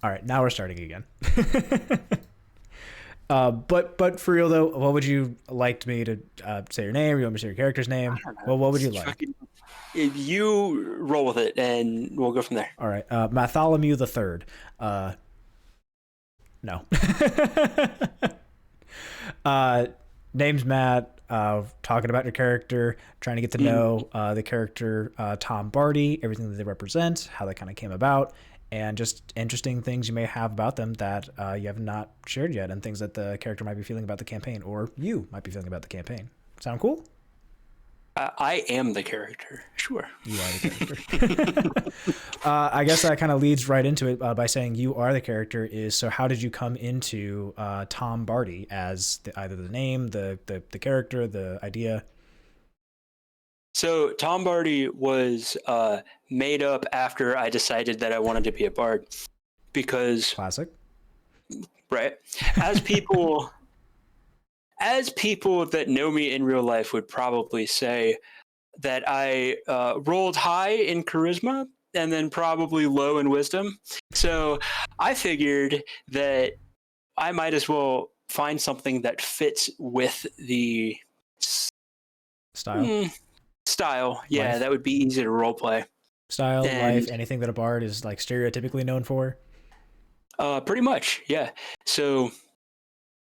All right, now we're starting again. But for real though, what would you like me to say your name? You want me to say your character's name? I don't know. Well, what would you like? If you roll with it, and we'll go from there. All right, Bartholomew the Third. No. uh, name's Matt. Talking about your character, trying to get to know the character Tom Bardy, everything that they represent, how they kind of came about, and just interesting things you may have about them that you have not shared yet, and things that the character might be feeling about the campaign, or you might be feeling about the campaign. Sound cool? I am the character. Sure. You are the character. I guess that kind of leads right into it by saying you are the character. So how did you come into Tom Bardy as either the name, the character, the idea? So Tom Bardy was made up after I decided that I wanted to be a bard, because Classic. Right, as people that know me in real life would probably say, that I rolled high in charisma and then probably low in wisdom. So I figured that I might as well find something that fits with the Style. Style. Yeah, life. That would be easy to role play. Style, life, anything that a bard is like stereotypically known for. Pretty much, yeah. So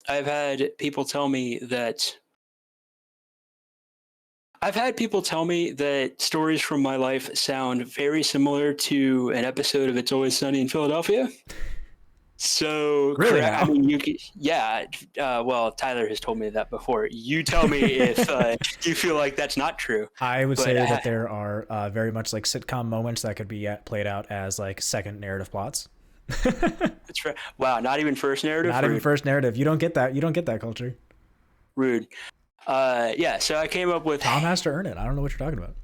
I've had people tell me that stories from my life sound very similar to an episode of It's Always Sunny in Philadelphia. So, really, I mean, you could, yeah. Well, Tyler has told me that before. You tell me if you feel like that's not true. I would say that there are very much like sitcom moments that could be played out as like second narrative plots. That's right. Wow, not even first narrative. Not even first narrative. You don't get that. You don't get that culture. Rude. Yeah. So I came up with. Tom has to earn it. I don't know what you're talking about.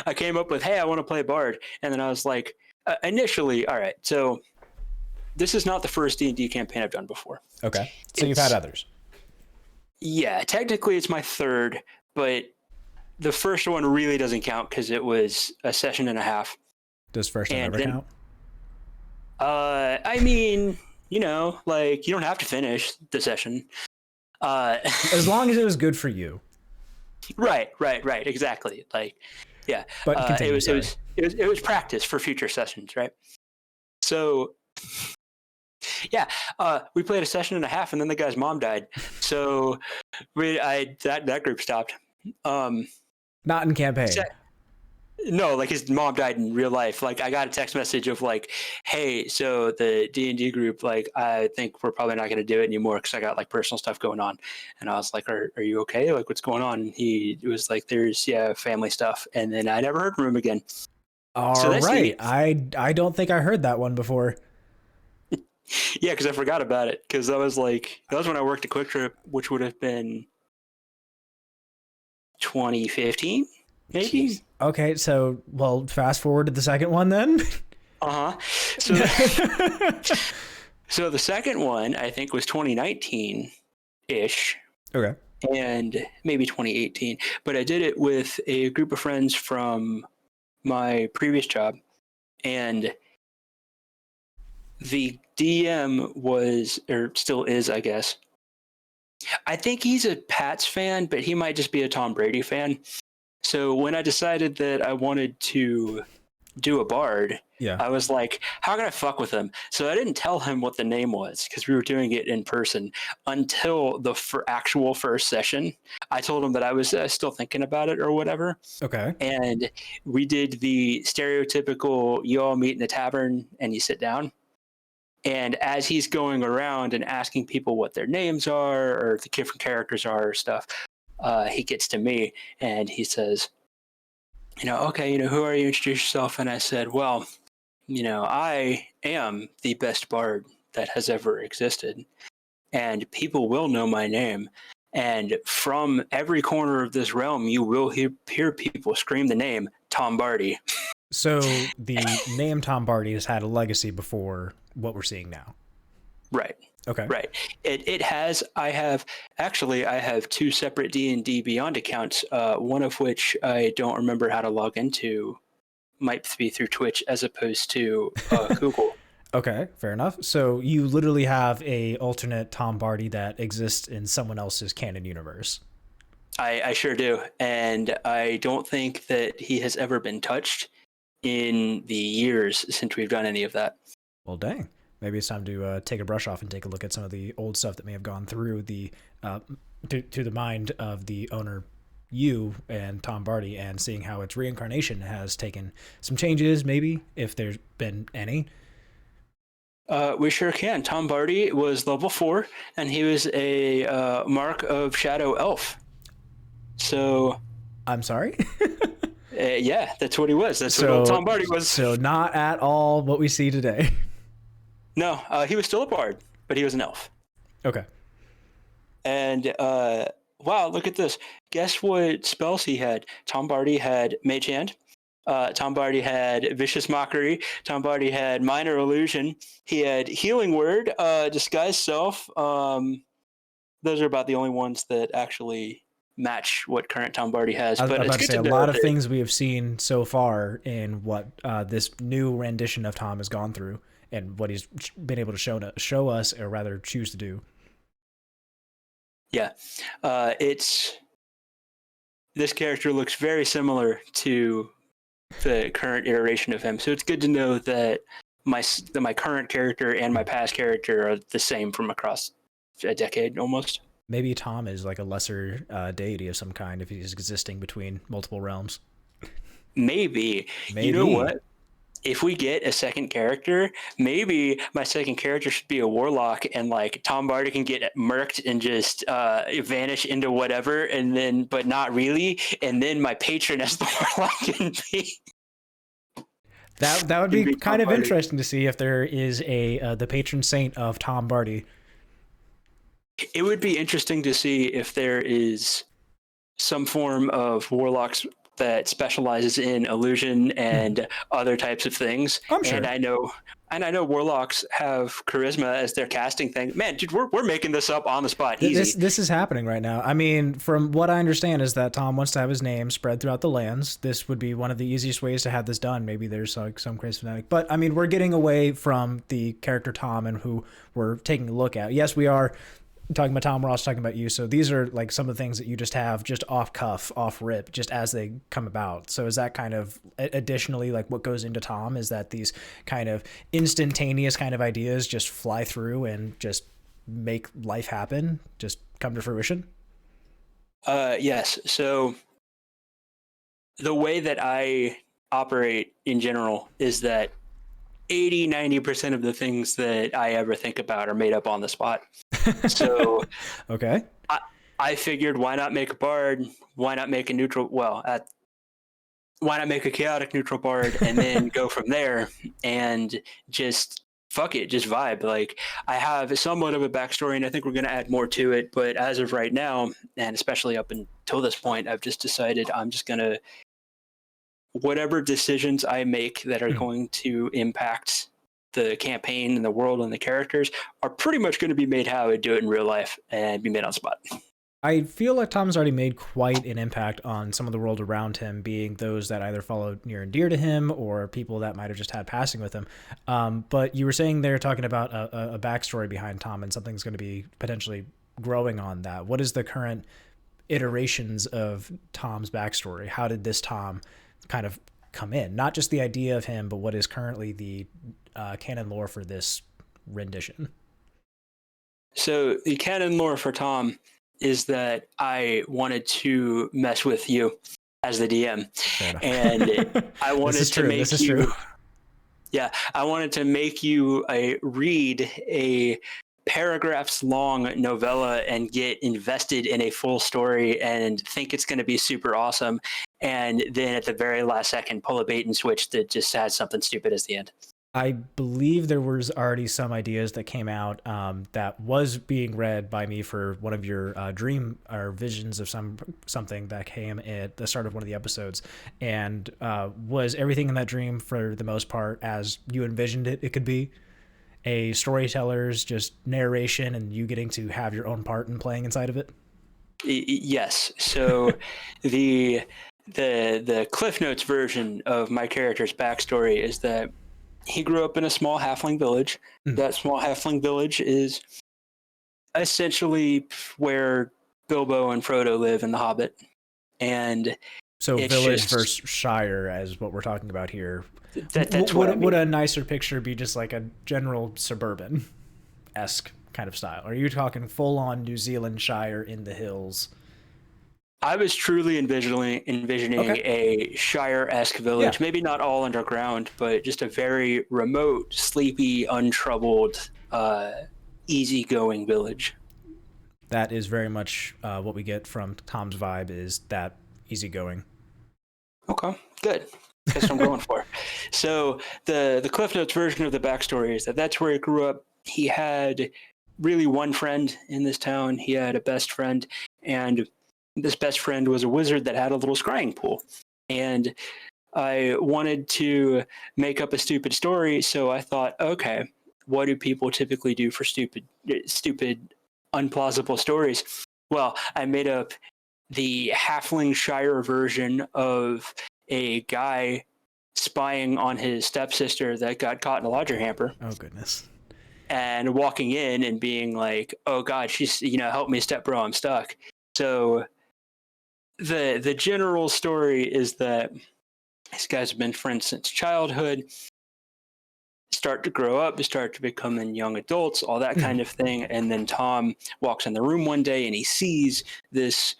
I came up with, hey, I want to play bard, and then I was like, initially, all right, so. This is not the first D&D campaign I've done before. Okay. So you've had others. Yeah, technically it's my third, but the first one really doesn't count because it was a session and a half. Does first one ever count? I mean, like you don't have to finish the session. As long as it was good for you. Right, exactly. Like, yeah. But it was practice for future sessions, right? So. Yeah, we played a session and a half, and then the guy's mom died. So that group stopped. Not in campaign. No, like his mom died in real life. Like I got a text message of like, "Hey, so the D&D group, like I think we're probably not going to do it anymore because I got like personal stuff going on." And I was like, "Are you okay? Like what's going on?" And he was like, "There's family stuff." And then I never heard from him again. All right, I don't think I heard that one before. Yeah, because I forgot about it. Because that was when I worked at Quick Trip, which would have been 2015, maybe. Jeez. Okay, so fast forward to the second one then. So, so the second one I think was 2019-ish. Okay. And maybe 2018, but I did it with a group of friends from my previous job, and the DM was, or still is, I guess. I think he's a Pats fan, but he might just be a Tom Brady fan. So when I decided that I wanted to do a bard, I was like, how can I fuck with him? So I didn't tell him what the name was because we were doing it in person until the actual first session. I told him that I was still thinking about it or whatever. Okay. And we did the stereotypical, you all meet in the tavern and you sit down. And as he's going around and asking people what their names are or the different characters are or stuff, he gets to me and he says, okay, who are you? Introduce yourself. And I said, well, I am the best bard that has ever existed. And people will know my name. And from every corner of this realm, you will hear people scream the name Tom Bardy. So the name Tom Bardy has had a legacy before what we're seeing now. Right. Okay. Right. It has. I have two separate D&D Beyond accounts. One of which I don't remember how to log into. Might be through Twitch as opposed to Google. Okay, fair enough. So you literally have a alternate Tom Bardy that exists in someone else's canon universe. I sure do. And I don't think that he has ever been touched in the years since we've done any of that. Well, dang. Maybe it's time to take a brush off and take a look at some of the old stuff that may have gone through the to the mind of the owner, you and Tom Bardy, and seeing how its reincarnation has taken some changes. Maybe if there's been any. We sure can. Tom Bardy was level 4, and he was a Mark of Shadow Elf. So, I'm sorry. yeah, that's what he was. That's what So old Tom Bardy was. so not at all what we see today. No, he was still a bard, but he was an elf. Okay. And wow, look at this. Guess what spells he had? Tom Bardy had Mage Hand. Tom Bardy had Vicious Mockery. Tom Bardy had Minor Illusion. He had Healing Word, Disguise Self. Those are about the only ones that actually match what current Tom Bardy has. I was But it's about to good say to a know lot of that, things we have seen so far in what this new rendition of Tom has gone through and what he's been able to show us, or rather choose to do. yeah, it's this character looks very similar to the current iteration of him. So it's good to know that my current character and my past character are the same from across a decade almost. Maybe Tom is like a lesser deity of some kind if he's existing between multiple realms. Maybe. You know Maybe. what? If we get a second character, maybe my second character should be a warlock, and like Tom Bardy can get murked and just vanish into whatever, and then but not really, and then my patron as the warlock can be That would can be be Tom kind of Bardy. interesting to see if there is a the patron saint of Tom Bardy. It would be interesting to see if there is some form of warlocks that specializes in illusion and other types of things. I'm And sure. I know warlocks have charisma as their casting thing. Man, dude, we're making this up on the spot. This Easy. this is happening right now. I mean, from what I understand is that Tom wants to have his name spread throughout the lands. This would be one of the easiest ways to have this done. Maybe there's like some charismatic, but I mean, we're getting away from the character Tom and who we're taking a look at. Yes, we are talking about Tom, we're also talking about you. So these are like some of the things that you just have just off cuff, off rip, just as they come about. So is that kind of additionally like what goes into Tom, is that these kind of instantaneous kind of ideas just fly through and just make life happen, just come to fruition? Yes. So the way that I operate in general is that 80-90% of the things that I ever think about are made up on the spot. So Okay. I figured, why not make a bard? Why not make a neutral? Well, why not make a chaotic neutral bard and then go from there and just fuck it, just vibe. Like, I have somewhat of a backstory, and I think we're going to add more to it. But as of right now, and especially up until this point, I've just decided I'm just going to, whatever decisions I make that are going to impact the campaign and the world and the characters are pretty much going to be made how I would do it in real life and be made on spot. I feel like Tom's already made quite an impact on some of the world around him, being those that either followed near and dear to him or people that might have just had passing with him. But you were saying they're talking about a backstory behind Tom, and something's going to be potentially growing on that. What is the current iterations of Tom's backstory? How did this Tom kind of come in? Not just the idea of him, but what is currently the canon lore for this rendition? So the canon lore for Tom is that I wanted to mess with you as the DM, and I wanted to make you. Yeah, I wanted to make you read a paragraphs long novella and get invested in a full story and think it's going to be super awesome, and then at the very last second pull a bait and switch that just has something stupid as the end. I believe there was already some ideas that came out that was being read by me for one of your dream or visions of something that came at the start of one of the episodes. And was everything in that dream, for the most part, as you envisioned it could be? A storyteller's just narration and you getting to have your own part in playing inside of it? Yes. So the Cliff Notes version of my character's backstory is that he grew up in a small halfling village. That small halfling village is essentially where Bilbo and Frodo live in The Hobbit. And so it's village just, versus shire as what we're talking about here. That's what I mean. Would a nicer picture be just like a general suburban-esque kind of style? Are you talking full-on New Zealand Shire in the hills? I was truly envisioning a Shire-esque village, maybe not all underground, but just a very remote, sleepy, untroubled, easygoing village. That is very much what we get from Tom's vibe, is that easygoing. Okay, good. That's what I'm going for. So the Cliff Notes version of the backstory is that's where he grew up. He had really one friend in this town. He had a best friend, and this best friend was a wizard that had a little scrying pool. And I wanted to make up a stupid story, so I thought, okay, what do people typically do for stupid, unplausible stories? Well, I made up the Halfling Shire version of a guy spying on his stepsister that got caught in a lodger hamper. Oh, goodness. And walking in and being like, oh, God, she's, help me, stepbro, I'm stuck. So the general story is that these guys have been friends since childhood, start to grow up, start to become young adults, all that kind of thing. And then Tom walks in the room one day and he sees this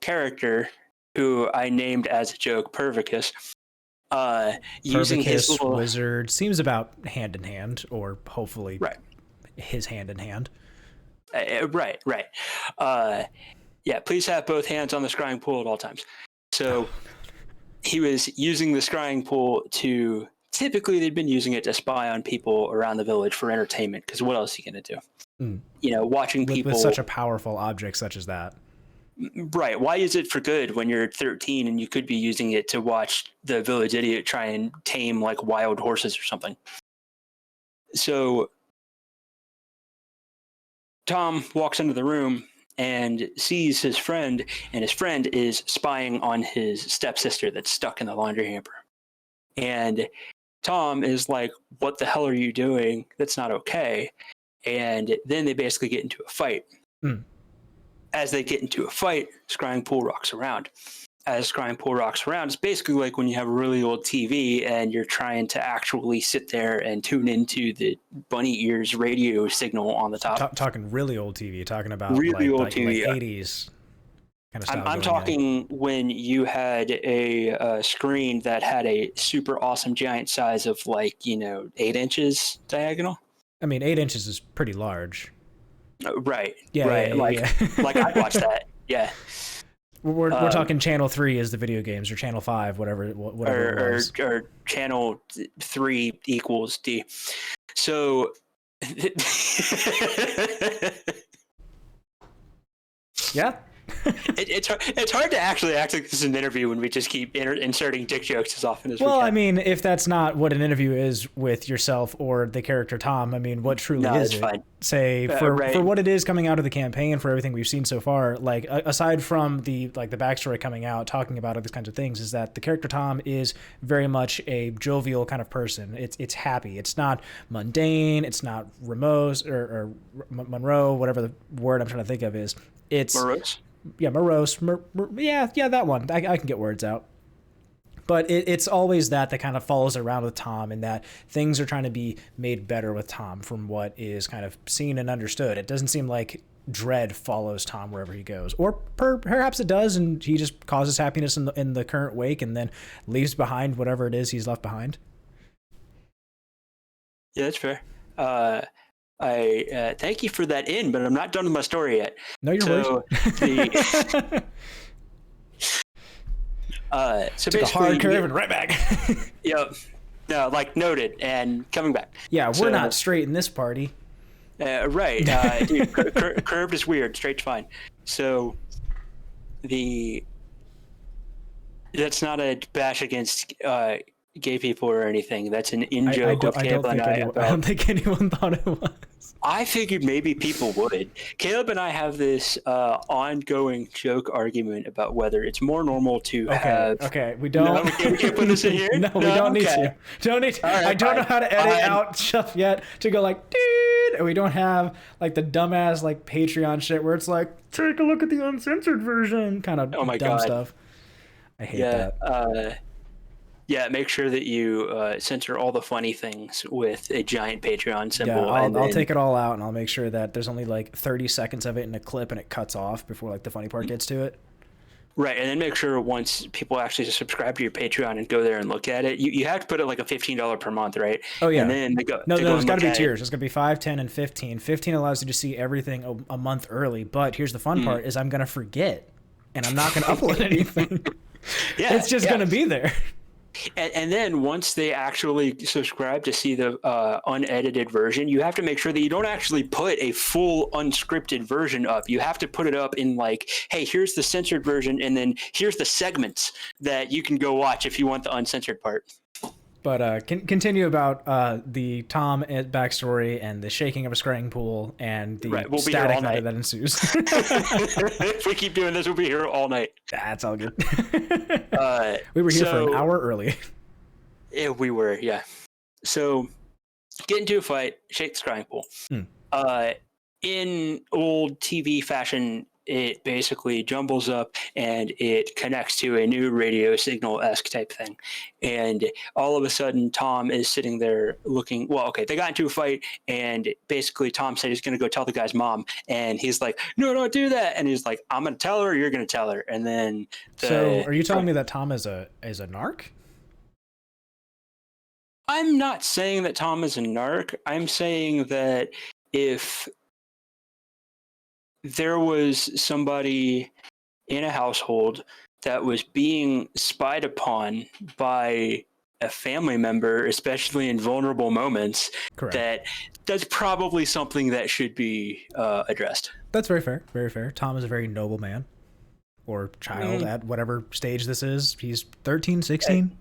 character who I named as a joke Pervicus, using his little wizard. Seems about hand in hand, or hopefully his hand in hand. Right. Yeah, please have both hands on the scrying pool at all times. So he was using the scrying pool to, typically they'd been using it to spy on people around the village for entertainment, because what else are you going to do? Watching people... With such a powerful object such as that. Right. Why use it for good when you're 13 and you could be using it to watch the village idiot try and tame like wild horses or something? So Tom walks into the room and sees his friend, and his friend is spying on his stepsister that's stuck in the laundry hamper. And Tom is like, what the hell are you doing? That's not okay. And then they basically get into a fight. As they get into a fight, scrying pool rocks around. As scrying pool rocks around, it's basically like when you have a really old TV and you're trying to actually sit there and tune into the bunny ears radio signal on the top. Talking really old TV, talking about really old TV, like 80s kind of stuff. I'm talking when you had a screen that had a super awesome giant size of 8 inches diagonal. I mean, 8 inches is pretty large. Right. Like I'd watch that. Yeah. We're talking channel 3 is the video games, or channel 5, whatever it was. Or channel 3 equals D. So yeah. It's hard to actually act like this is an interview when we just keep inserting dick jokes as often as we can. Well, I mean, if that's not what an interview is with yourself or the character Tom, I mean, what truly is it? Fine. Say for what it is coming out of the campaign, for everything we've seen so far, like aside from the backstory coming out, talking about these kinds of things, is that the character Tom is very much a jovial kind of person. It's happy. It's not mundane. It's not morose or Monroe, whatever the word I'm trying to think of is. It's morose. Yeah, morose. Yeah, that one. I can get words out. But it's always that kind of follows around with Tom, and that things are trying to be made better with Tom from what is kind of seen and understood. It doesn't seem like dread follows Tom wherever he goes. Or perhaps it does, and he just causes happiness in the current wake and then leaves behind whatever it is he's left behind. Yeah, that's fair. I thank you for that but I'm not done with my story yet. No, you're right. So took a hard curve and right back. Yep. No, noted and coming back. Yeah, we're not straight in this party. Right. Dude, curved is weird. Straight's fine. So that's not a bash against gay people or anything. That's an in-joke. I don't think anyone thought it was. I figured maybe people would. Caleb and I have this ongoing joke argument about whether it's more normal to have. Okay, we No, don't. we can't put this in here. No, we don't need okay. to. Don't need to. All right, I don't know fine. how to edit Fine. out stuff yet to go like, dude. And we don't have like the dumbass like Patreon shit where it's like, take a look at the uncensored version, kind of dumb God. stuff. I hate that. Yeah, make sure that you censor all the funny things with a giant Patreon symbol. Yeah, I'll take it all out and I'll make sure that there's only like 30 seconds of it in a clip and it cuts off before like the funny part gets to it. Right, and then make sure once people actually subscribe to your Patreon and go there and look at it, you have to put it like a $15 per month, right? Oh yeah. And then they go. No, there's got to be tiers. There's going to be 5, 10, and 15. 15 allows you to see everything a month early, but here's the fun part: is I'm going to forget, and I'm not going to upload anything. Yeah, it's just going to be there. And then once they actually subscribe to see the unedited version, you have to make sure that you don't actually put a full unscripted version up. You have to put it up in like, hey, here's the censored version, and then here's the segments that you can go watch if you want the uncensored part. But continue about the Tom backstory and the shaking of a scrying pool and the static that ensues. If we keep doing this, we'll be here all night. That's all good. We were here for an hour early. Yeah, we were, yeah. So get into a fight, shake the scrying pool. In old TV fashion, it basically jumbles up and it connects to a new radio signal-esque type thing. And all of a sudden, Tom is sitting there looking, well, okay, they got into a fight, and basically Tom said he's going to go tell the guy's mom. And he's like, no, don't do that. And he's like, I'm going to tell her, you're going to tell her. And then... So are you telling me that Tom is a narc? I'm not saying that Tom is a narc. I'm saying that if there was somebody in a household that was being spied upon by a family member, especially in vulnerable moments, that's probably something that should be addressed. That's very fair. Very fair. Tom is a very noble man or child at whatever stage this is. He's 13, 16.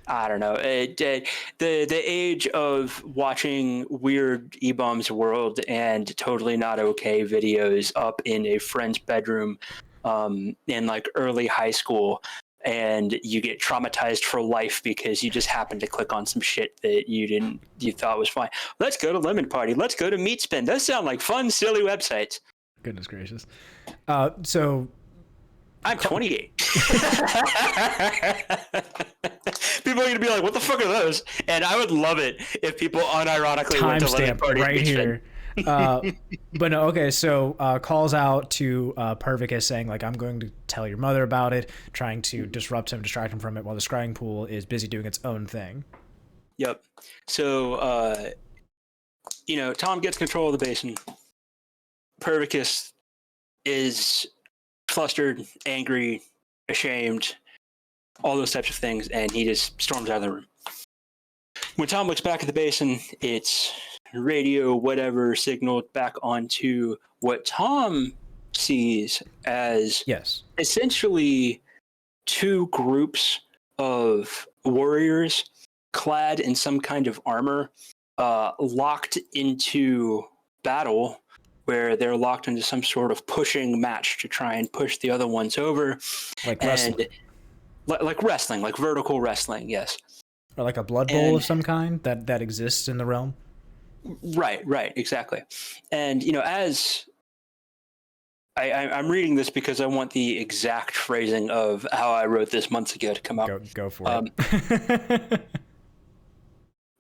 I don't know. The age of watching weird E-Bombs World and Totally Not Okay videos up in a friend's bedroom in like early high school, and you get traumatized for life because you just happened to click on some shit that you thought was fine. Let's go to Lemon Party. Let's go to Meat Spin. Those sound like fun, silly websites. Goodness gracious. So I'm 28. People are going to be like, what the fuck are those? And I would love it if people unironically went to Lemon Party right here. But no, okay, so calls out to Pervicus saying, like, I'm going to tell your mother about it, trying to disrupt him, distract him from it while the scrying pool is busy doing its own thing. Yep. So, Tom gets control of the basin. Pervicus is flustered, angry, ashamed, all those types of things, and he just storms out of the room. When Tom looks back at the basin, it's radio, whatever, signaled back onto what Tom sees as essentially two groups of warriors clad in some kind of armor, locked into battle, where they're locked into some sort of pushing match to try and push the other ones over. Like wrestling. Like wrestling, like vertical wrestling, yes. Or like a blood bowl of some kind that exists in the realm. Right, exactly. And, as I'm reading this because I want the exact phrasing of how I wrote this months ago to come out. Go for it.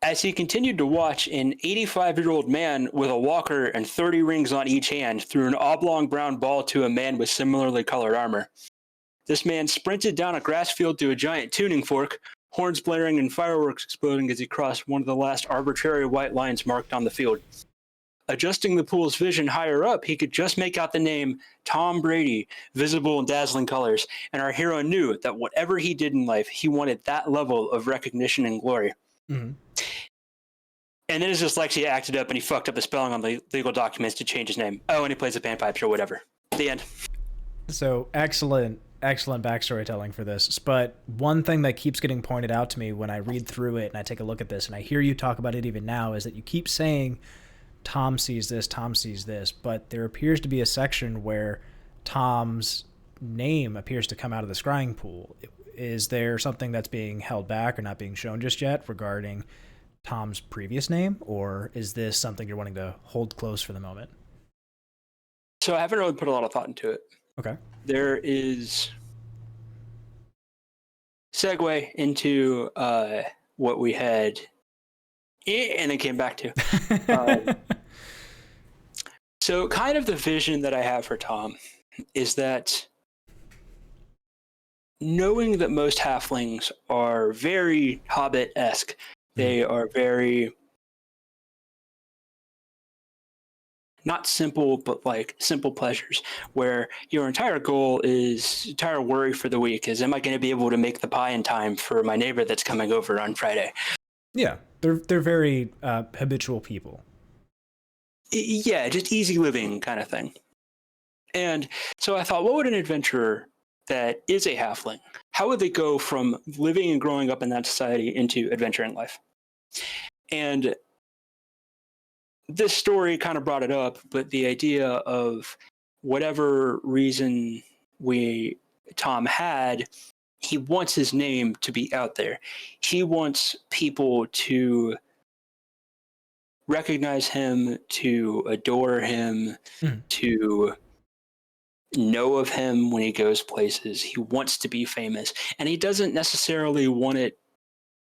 As he continued to watch, an 85-year-old man with a walker and 30 rings on each hand threw an oblong brown ball to a man with similarly colored armor. This man sprinted down a grass field to a giant tuning fork, horns blaring and fireworks exploding as he crossed one of the last arbitrary white lines marked on the field. Adjusting the pool's vision higher up, he could just make out the name Tom Bardy, visible in dazzling colors, and our hero knew that whatever he did in life, he wanted that level of recognition and glory. Mm-hmm. And then his dyslexia acted up and he fucked up the spelling on the legal documents to change his name. Oh, and he plays the panpipes or whatever. The end. So excellent backstory telling for this. But one thing that keeps getting pointed out to me when I read through it and I take a look at this and I hear you talk about it even now is that you keep saying Tom sees this, but there appears to be a section where Tom's name appears to come out of the scrying pool. Is there something that's being held back or not being shown just yet regarding Tom's previous name, or is this something you're wanting to hold close for the moment? So I haven't really put a lot of thought into it. Okay. There is segue into what we had and then came back to. So kind of the vision that I have for Tom is that knowing that most halflings are very Hobbit-esque, they are very not simple, but like simple pleasures, where your entire worry for the week is, am I going to be able to make the pie in time for my neighbor that's coming over on Friday? Yeah, they're very habitual people. Yeah, just easy living kind of thing. And so I thought, what would an adventurer that is a halfling, how would they go from living and growing up in that society into adventuring life? And this story kind of brought it up, but the idea of whatever reason Tom had, he wants his name to be out there. He wants people to recognize him, to adore him, to know of him when he goes places. He wants to be famous, and he doesn't necessarily want it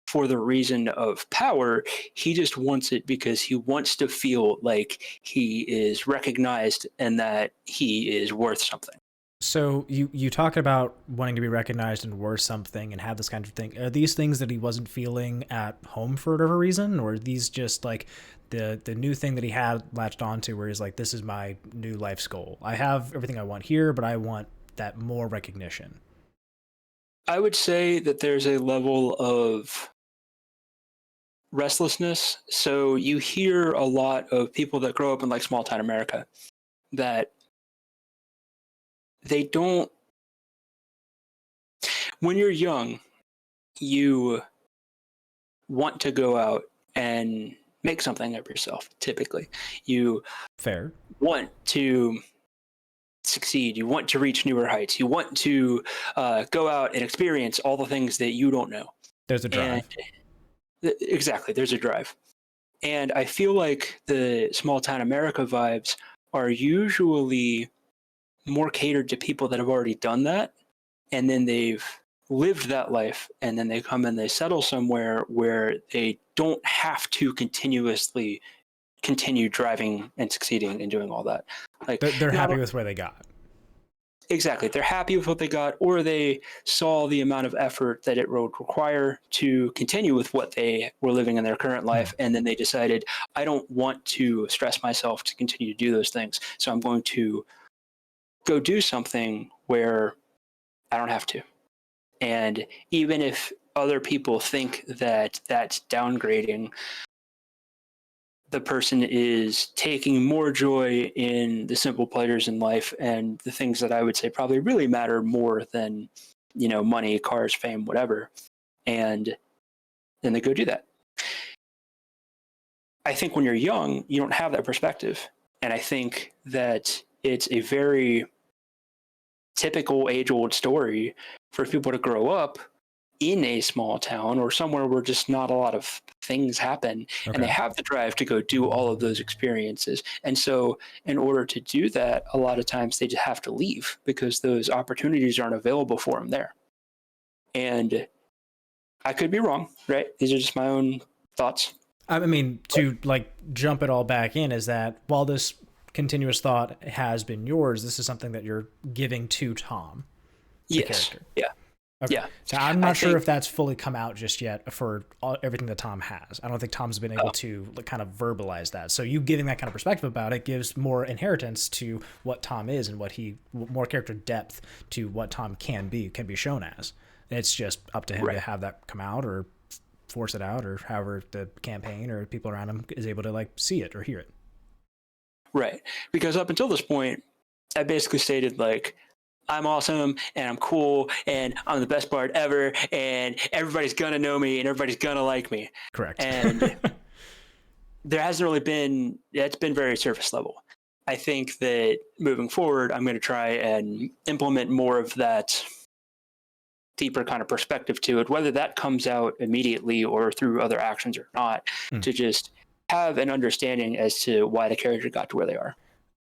for the reason of power. He just wants it because he wants to feel like he is recognized and that he is worth something. So you talk about wanting to be recognized and worth something and have this kind of thing. Are these things that he wasn't feeling at home for whatever reason, or are these just like the new thing that he had latched onto, where he's like, this is my new life's goal. I have everything I want here, but I want that more recognition. I would say that there's a level of restlessness. So you hear a lot of people that grow up in like small town America that they don't, when you're young, you want to go out and make something of yourself. Typically, you want to succeed. You want to reach newer heights. You want to go out and experience all the things that you don't know. There's a drive. Exactly. There's a drive. And I feel like the small town America vibes are usually more catered to people that have already done that. And then they've lived that life, and then they come and they settle somewhere where they don't have to continuously continue driving and succeeding and doing all that. Like they're happy with where they got. Exactly. They're happy with what they got, or they saw the amount of effort that it would require to continue with what they were living in their current life. And then they decided, I don't want to stress myself to continue to do those things. So I'm going to go do something where I don't have to. And even if other people think that that's downgrading, the person is taking more joy in the simple pleasures in life and the things that I would say probably really matter more than, money, cars, fame, whatever. And then they go do that. I think when you're young, you don't have that perspective. And I think that it's a very typical age-old story for people to grow up in a small town or somewhere where just not a lot of things happen. Okay. And they have the drive to go do all of those experiences. And so in order to do that, a lot of times they just have to leave because those opportunities aren't available for them there. And I could be wrong, right? These are just my own thoughts. I mean, to jump it all back in, is that while this continuous thought has been yours, this is something that you're giving to Tom. Yes. Character. Yeah. Okay. Yeah. So I'm not sure if that's fully come out just yet for everything that Tom has. I don't think Tom's been able to kind of verbalize that. So you giving that kind of perspective about it gives more inheritance to what Tom is and more character depth to what Tom can be shown as. It's just up to him to have that come out or force it out, or however the campaign or people around him is able to see it or hear it. Right. Because up until this point, I basically stated I'm awesome and I'm cool and I'm the best bard ever and everybody's gonna know me and everybody's gonna like me. Correct. And there hasn't really been, it's been very surface level. I think that moving forward, I'm going to try and implement more of that deeper kind of perspective to it, whether that comes out immediately or through other actions or not, to just have an understanding as to why the character got to where they are.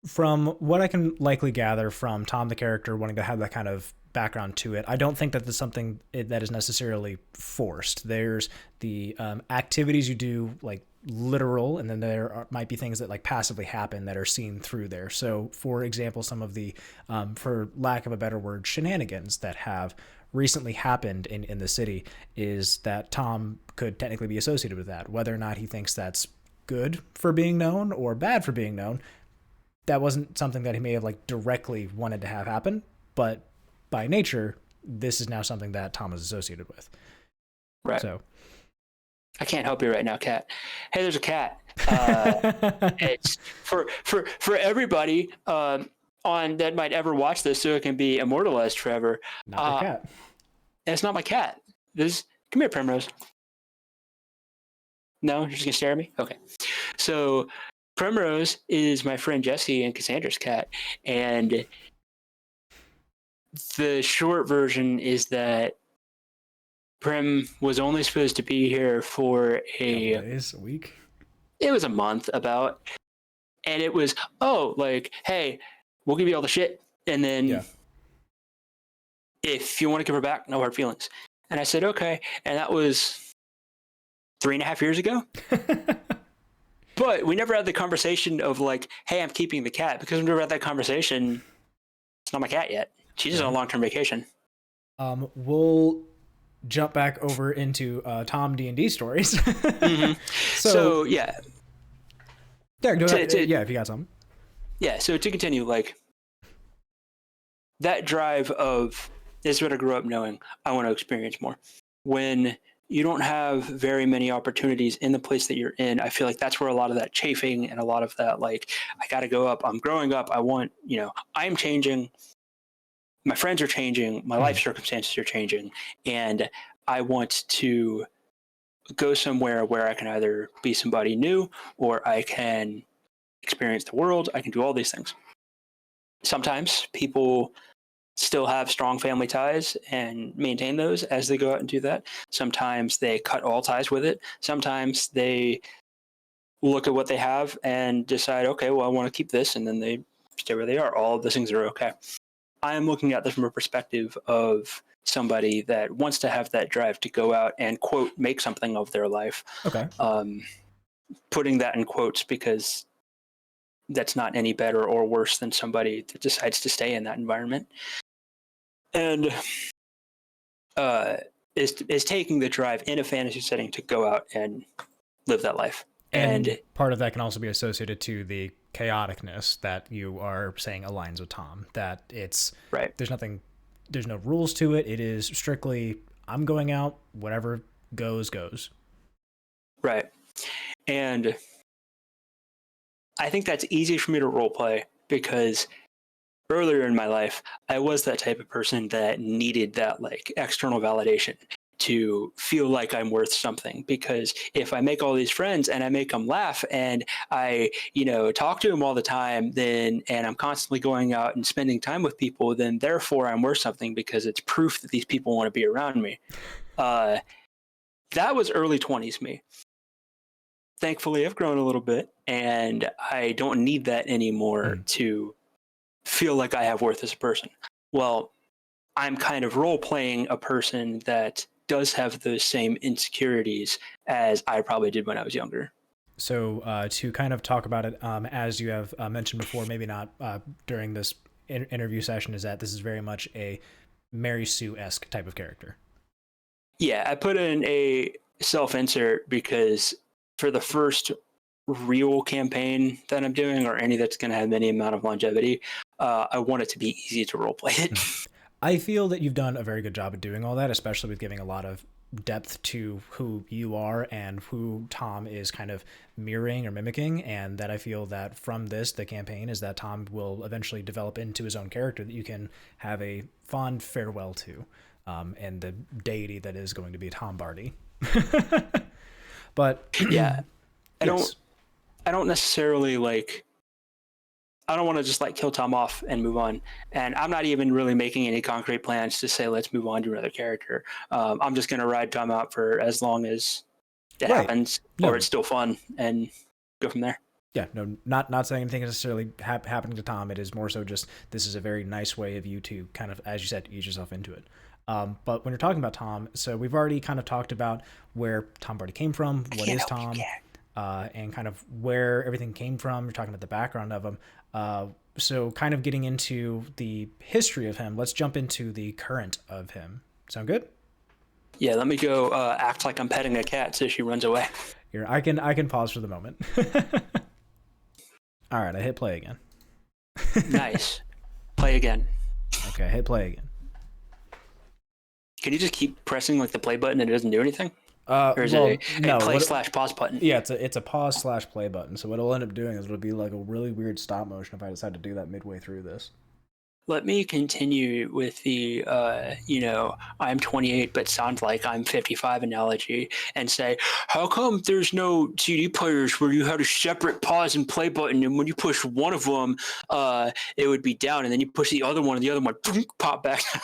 From what I can likely gather from Tom, the character, wanting to have that kind of background to it, I don't think that there's something that is necessarily forced. There's the activities you do, like literal, and then might be things that like passively happen that are seen through there. So, for example, some of the, for lack of a better word, shenanigans that have recently happened in the city is that Tom could technically be associated with that. Whether or not he thinks that's good for being known or bad for being known, that wasn't something that he may have like directly wanted to have happen, but by nature, this is now something that Tom is associated with. Right. So I can't help you right now, cat. Hey, there's a cat. It's for everybody on that might ever watch this, so it can be immortalized forever. Not the cat. It's not my cat. Come here, Primrose. No, you're just gonna stare at me? Okay. So Primrose is my friend Jesse and Cassandra's cat, and the short version is that Prim was only supposed to be here for a couple days, a week. It was a month about, and it was, oh, like, hey, we'll give you all the shit, and then if you want to give her back, no hard feelings. And I said, okay, and that was 3.5 years ago. But we never had the conversation of like, hey, I'm keeping the cat, because we never had that conversation. It's not my cat yet. She's just on a long-term vacation. We'll jump back over into Tom D&D stories. Mm-hmm. So yeah. There, go ahead. Yeah, if you got something. Yeah, so to continue, like, that drive of, this is what I grew up knowing, I want to experience more. When you don't have very many opportunities in the place that you're in, I feel like that's where a lot of that chafing and a lot of that, like, I got to go up, I'm growing up, I want, I'm changing, my friends are changing, my life circumstances are changing, and I want to go somewhere where I can either be somebody new or I can experience the world, I can do all these things. Sometimes people still have strong family ties and maintain those as they go out and do that. Sometimes they cut all ties with it. Sometimes they look at what they have and decide, okay, well, I want to keep this, and then they stay where they are. All of those things are okay. I am looking at this from a perspective of somebody that wants to have that drive to go out and, quote, make something of their life. Okay. Putting that in quotes because that's not any better or worse than somebody that decides to stay in that environment. And is taking the drive in a fantasy setting to go out and live that life. And part of that can also be associated to the chaoticness that you are saying aligns with Tom, that it's right. There's no rules to it. It is strictly, I'm going out, whatever goes. Right. And I think that's easy for me to role play because earlier in my life, I was that type of person that needed that like external validation to feel like I'm worth something. Because if I make all these friends and I make them laugh and I, talk to them all the time, and I'm constantly going out and spending time with people, then therefore I'm worth something because it's proof that these people want to be around me. That was early 20s me. Thankfully, I've grown a little bit and I don't need that anymore to feel like I have worth as a person. Well, I'm kind of role playing a person that does have those same insecurities as I probably did when I was younger. So to kind of talk about it, as you have mentioned before, maybe not during this interview session, is that this is very much a Mary Sue-esque type of character. Yeah, I put in a self-insert because for the first real campaign that I'm doing, or any that's going to have any amount of longevity, I want it to be easy to roleplay it. I feel that you've done a very good job of doing all that, especially with giving a lot of depth to who you are and who Tom is kind of mirroring or mimicking. And that I feel that from this, the campaign, is that Tom will eventually develop into his own character that you can have a fond farewell to, and the deity that is going to be Tom Bardy. But yeah, I don't I don't necessarily like. I don't want to just like kill Tom off and move on. And I'm not even really making any concrete plans to say let's move on to another character. I'm just going to ride Tom out for as long as it Right. happens, No. or it's still fun, and go from there. Yeah, no, not saying anything necessarily happening to Tom. It is more so just this is a very nice way of you to kind of, as you said, ease yourself into it. But when you're talking about Tom, so we've already kind of talked about where Tom Bardy came from, what is Tom, and kind of where everything came from. You're talking about the background of him. So kind of getting into the history of him, let's jump into the current of him. Sound good? Yeah, let me go act like I'm petting a cat so she runs away. Here, I can pause for the moment. All right, I hit play again. Nice. Play again. Okay, I hit play again. Can you just keep pressing like the play button and it doesn't do anything? Or is it a play/pause button? Yeah, it's a pause/play button. So what it'll end up doing is it'll be like a really weird stop motion if I decide to do that midway through this. Let me continue with the, I'm 28 but sound like I'm 55 analogy and say, how come there's no CD players where you had a separate pause and play button, and when you push one of them, it would be down, and then you push the other one, and the other one pop back up?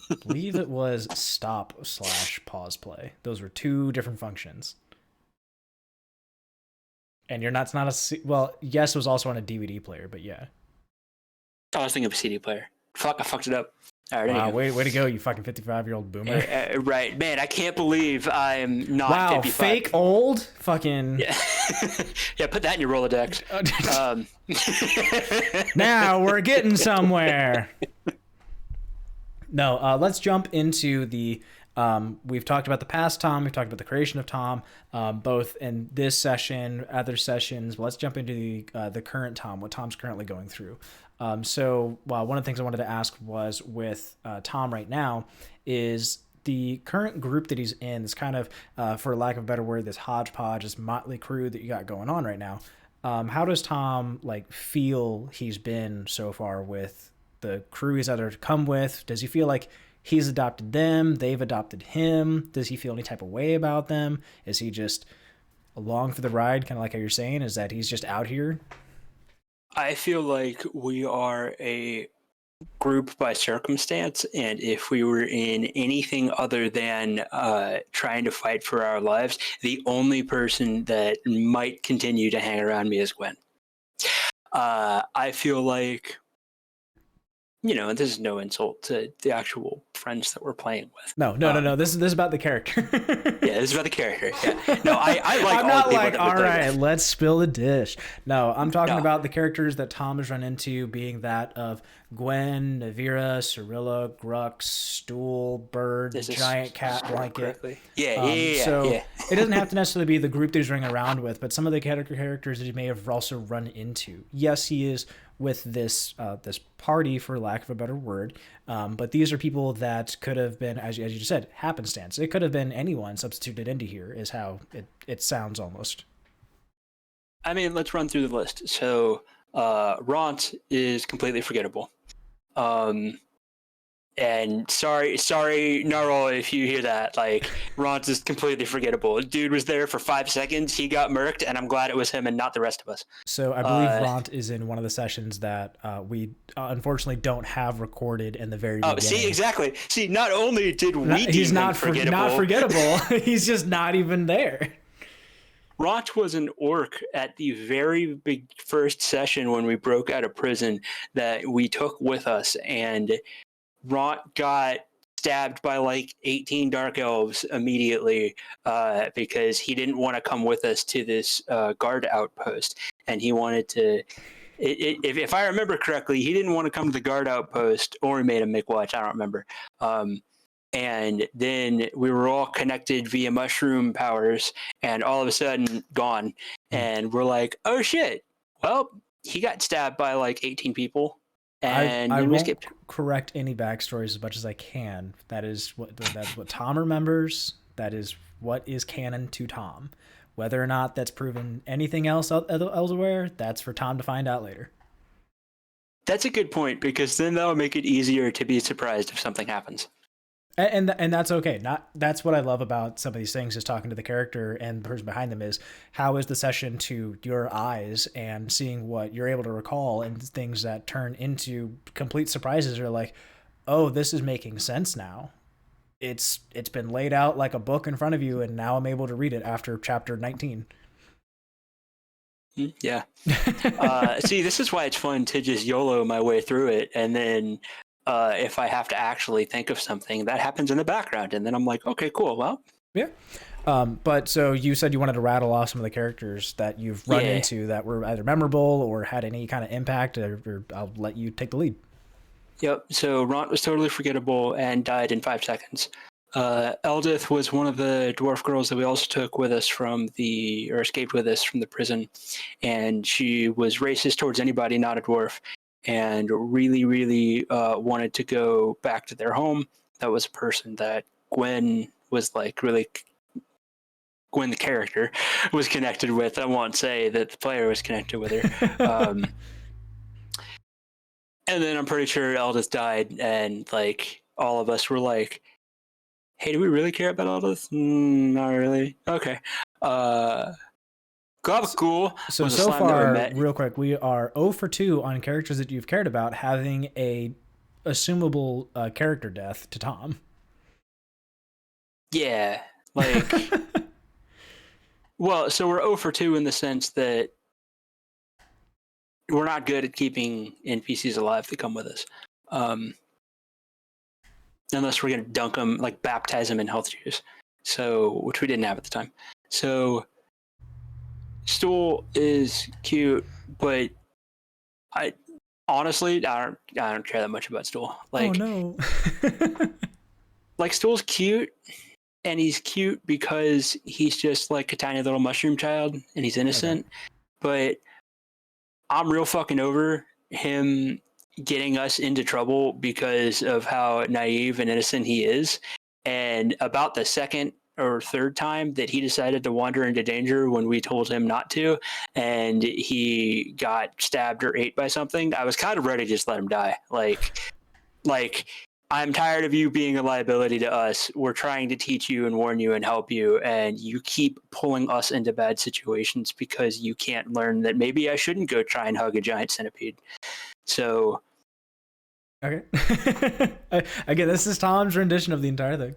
I believe it was stop/pause play. Those were two different functions. And it's not a, well, yes, it was also on a DVD player, but yeah. I was thinking of a CD player. Fuck, I fucked it up. All right, wow, way to go, you fucking 55-year-old boomer. Right, man, I can't believe I'm not 55. Fake old? Fucking... Yeah, yeah, put that in your Rolodex. Now we're getting somewhere. No, let's jump into the... we've talked about the past Tom, we've talked about the creation of Tom, both in this session, other sessions. Let's jump into the current Tom, what Tom's currently going through. So one of the things I wanted to ask was with Tom right now is the current group that he's in, this kind of, for lack of a better word, this hodgepodge, this motley crew that you got going on right now. How does Tom feel he's been so far with the crew he's either come with? Does he feel like he's adopted them, they've adopted him? Does he feel any type of way about them? Is he just along for the ride, kind of like how you're saying? Is that he's just out here? I feel like we are a group by circumstance, and if we were in anything other than trying to fight for our lives, the only person that might continue to hang around me is Gwen. I feel like, this is no insult to the actual friends that we're playing with. No. This is about the character. Yeah, this is about the character. Yeah. No, I like. I'm not like, all right, let's spill the dish. No, I'm talking about the characters that Tom has run into, being that of Gwen, Nevira, Cirella, Gruk, Stool, Bird, Giant Cat, Blanket. Yeah. It doesn't have to necessarily be the group that he's running around with, but some of the characters that he may have also run into. Yes, he is with this party, for lack of a better word, but these are people that could have been, as you just said, happenstance. It could have been anyone substituted into here, is how it sounds almost. I mean, let's run through the list. So Ront is completely forgettable. And sorry, Narl, if you hear that. Ront is completely forgettable. Dude was there for 5 seconds. He got murked, and I'm glad it was him and not the rest of us. So I believe Ront is in one of the sessions that we unfortunately don't have recorded in the very beginning. See, exactly. See, not only did we he's not forgettable, he's just not even there. Ront was an orc at the very big first session when we broke out of prison that we took with us, and Ront got stabbed by 18 dark elves immediately because he didn't want to come with us to this guard outpost, and he wanted to. If I remember correctly, he didn't want to come to the guard outpost, or we made him make watch. I don't remember. And then we were all connected via mushroom powers, and all of a sudden gone. And we're like, oh shit! Well, he got stabbed by 18 people. And I we won't skipped. Correct any backstories as much as I can. That's what Tom remembers. That is what is canon to Tom. Whether or not that's proven anything else elsewhere, that's for Tom to find out later. That's a good point, because then that'll make it easier to be surprised if something happens. And that's okay. Not That's what I love about some of these things, is talking to the character and the person behind them, is how is the session to your eyes, and seeing what you're able to recall and things that turn into complete surprises, are like, oh, this is making sense now. It's been laid out like a book in front of you, and now I'm able to read it after chapter 19. Yeah. See, this is why it's fun to just YOLO my way through it, and then if I have to actually think of something, that happens in the background, and then I'm like, okay, cool. Well, Yeah. But so you said you wanted to rattle off some of the characters that you've run yeah. into that were either memorable or had any kind of impact, or I'll let you take the lead. Yep. So Ront was totally forgettable and died in 5 seconds. Eldith was one of the dwarf girls that we also took with us or escaped with us from the prison. And she was racist towards anybody not a dwarf, and really, really wanted to go back to their home. That was a person that Gwen was like really, Gwen the character was connected with. I won't say that the player was connected with her. And then I'm pretty sure Eldith died, and like all of us were like, hey, do we really care about Eldith? Not really. Okay. Gabagool So was a so slime that we far, met. real quick, we are 0 for 2 on characters that you've cared about having a assumable character death to Tom. Yeah. Like, well, so we're 0 for 2 in the sense that we're not good at keeping NPCs alive that come with us. Unless we're going to dunk them, like baptize them in health juice. So, which we didn't have at the time. So, Stool is cute, but I honestly, I don't care that much about Stool. Oh no. Like Stool's cute, and he's cute because he's just like a tiny little mushroom child, and he's innocent. Okay. But I'm real fucking over him getting us into trouble because of how naive and innocent he is. And about the second or third time that he decided to wander into danger when we told him not to, and he got stabbed or ate by something, I was kind of ready to just let him die. Like I'm tired of you being a liability to us. We're trying to teach you and warn you and help you, and you keep pulling us into bad situations because you can't learn that maybe I shouldn't go try and hug a giant centipede. So Okay. Again, this is Tom's rendition of the entire thing.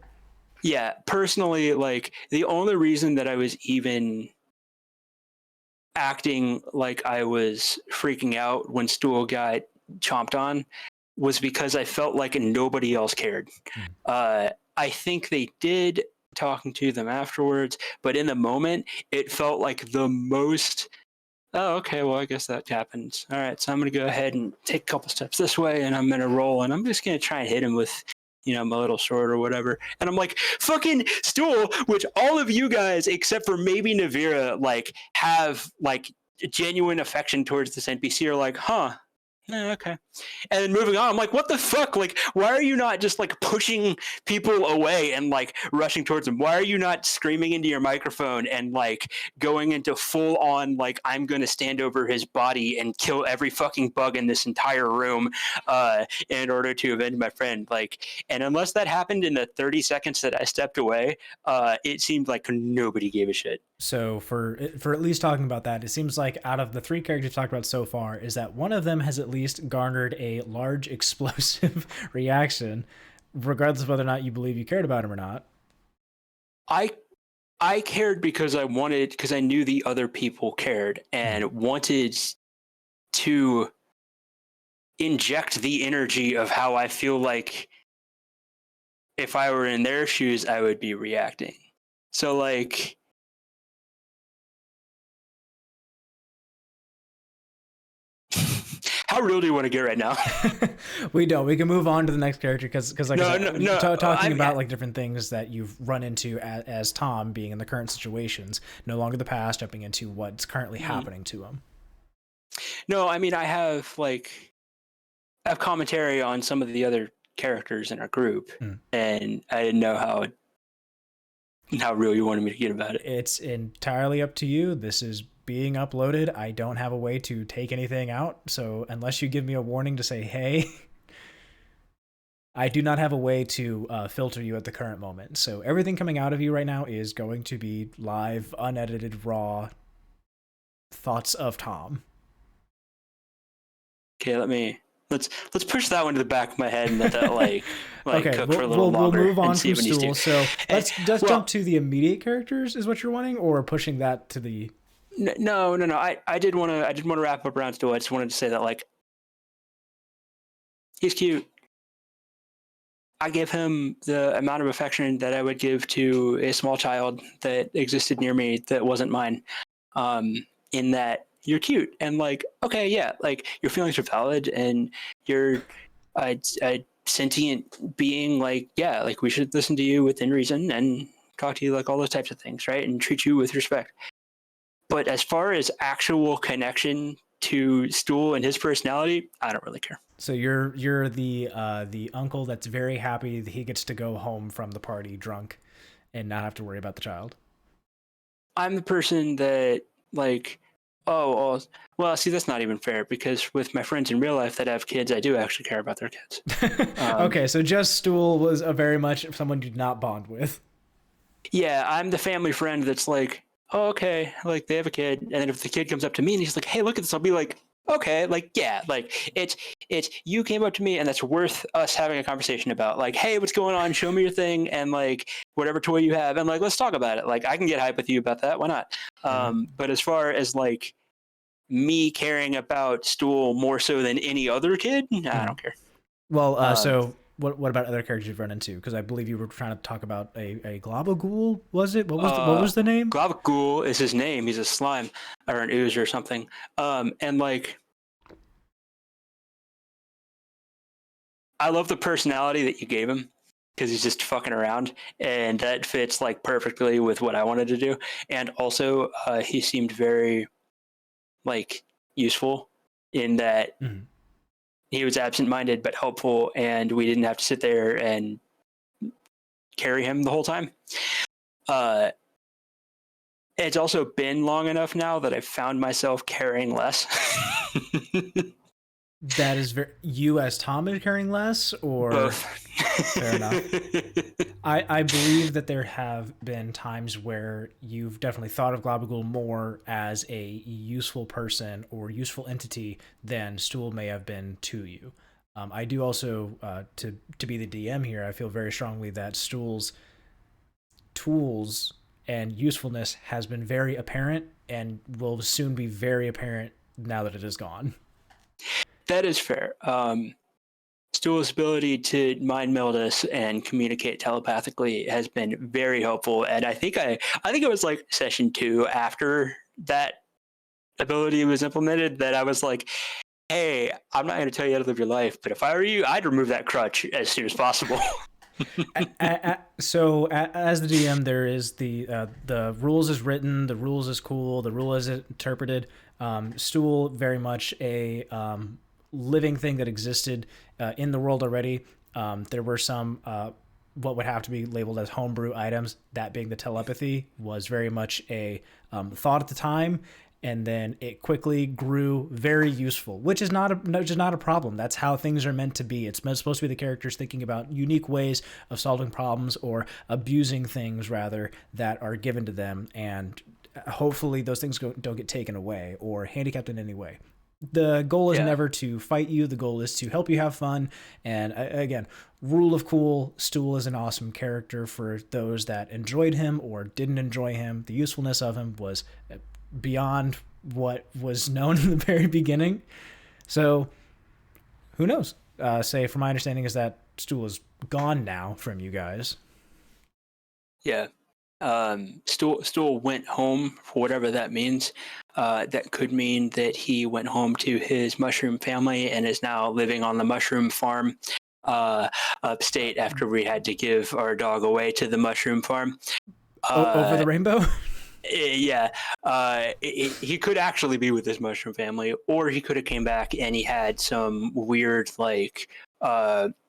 yeah, personally, like the only reason that I was even acting like I was freaking out when Stool got chomped on was because I felt like nobody else cared. I think they did, talking to them afterwards, but in the moment, it felt like the most. Oh, okay. Well, I guess that happens. All right, so I'm gonna go ahead and take a couple steps this way, and I'm gonna roll, and I'm just gonna try and hit him with, my little sword or whatever. And I'm like, fucking Stool, which all of you guys, except for maybe Nevira, like have like genuine affection towards this NPC, are like, huh. Okay. And then moving on, I'm like, what the fuck? Like, why are you not just like pushing people away and like rushing towards them? Why are you not screaming into your microphone and like going into full on, like, I'm going to stand over his body and kill every fucking bug in this entire room in order to avenge my friend? Like, and unless that happened in the 30 seconds that I stepped away, it seemed like nobody gave a shit. So for at least talking about that, it seems like out of the 3 characters we've talked about so far, is that one of them has at least garnered a large explosive reaction, regardless of whether or not you believe you cared about him or not. I cared because because I knew the other people cared and wanted to inject the energy of how I feel like if I were in their shoes, I would be reacting. So like, how real do you want to get right now? We don't. We can move on to the next character because like I said, No. talking about like different things that you've run into as Tom, being in the current situations, no longer the past, jumping into what's currently happening to him. No, I mean I have commentary on some of the other characters in our group, and I didn't know how real you wanted me to get about it. It's entirely up to you. This is being uploaded. I don't have a way to take anything out, so unless you give me a warning to say, hey. I do not have a way to filter you at the current moment. So everything coming out of you right now is going to be live, unedited, raw thoughts of Tom. Okay, let's push that one to the back of my head and let that Okay, cook for a little we'll longer move on and see from what it needs Stool. to. So And, let's well, jump to the immediate characters. Is what you're wanting, or pushing that to the? no. I did want to wrap up around Stool. I just wanted to say that he's cute. I give him the amount of affection that I would give to a small child that existed near me that wasn't mine. In that you're cute and okay, yeah, your feelings are valid and you're a sentient being. Yeah, we should listen to you within reason and talk to you all those types of things, right? And treat you with respect. But as far as actual connection to Stool and his personality, I don't really care. So you're the uncle that's very happy that he gets to go home from the party drunk and not have to worry about the child. I'm the person that oh, well, see, that's not even fair because with my friends in real life that have kids, I do actually care about their kids. Okay, so just Stool was a very much someone you did not bond with. Yeah, I'm the family friend that's oh, okay, they have a kid, and then if the kid comes up to me and he's like, "Hey, look at this," I'll be like, "Okay, yeah, it's you came up to me, and that's worth us having a conversation about. Hey, what's going on? Show me your thing, and whatever toy you have, and let's talk about it. I can get hype with you about that. Why not? But as far as me caring about Stool more so than any other kid, I don't care. Well, so what about other characters you've run into? Because I believe you were trying to talk about a Globagool, was it? What was the name? Glavagool is his name. He's a slime or an ooze or something. And I love the personality that you gave him because he's just fucking around, and that fits perfectly with what I wanted to do. And also, he seemed very useful in that he was absent-minded but helpful, and we didn't have to sit there and carry him the whole time. It's also been long enough now that I've found myself caring less. That is very you as Tom is caring less, or both. Fair enough. I believe that there have been times where you've definitely thought of Globagool more as a useful person or useful entity than Stool may have been to you. I do also, to be the DM here, I feel very strongly that Stool's tools and usefulness has been very apparent and will soon be very apparent now that it is gone. That is fair. Stool's ability to mind meld us and communicate telepathically has been very helpful, and I think it was session 2 after that ability was implemented that I was like, "Hey, I'm not going to tell you how to live your life, but if I were you, I'd remove that crutch as soon as possible." So as the DM, there is the rules is written, the rules is cool, the rule is interpreted. Stool very much a living thing that existed in the world already. There were some what would have to be labeled as homebrew items. That being the telepathy was very much a thought at the time, and then it quickly grew very useful, which is not a problem. That's how things are meant to be. It's supposed to be the characters thinking about unique ways of solving problems or abusing things rather that are given to them, and hopefully those things don't get taken away or handicapped in any way. The goal is never to fight you. The goal is to help you have fun. And again, rule of cool, Stool is an awesome character for those that enjoyed him or didn't enjoy him. The usefulness of him was beyond what was known in the very beginning. So who knows? Say, from my understanding, is that Stool is gone now from you guys. Yeah. Stool went home for whatever that means. That could mean that he went home to his mushroom family and is now living on the mushroom farm upstate after we had to give our dog away to the mushroom farm. Over the rainbow? Yeah. He could actually be with his mushroom family, or he could have came back and he had some weird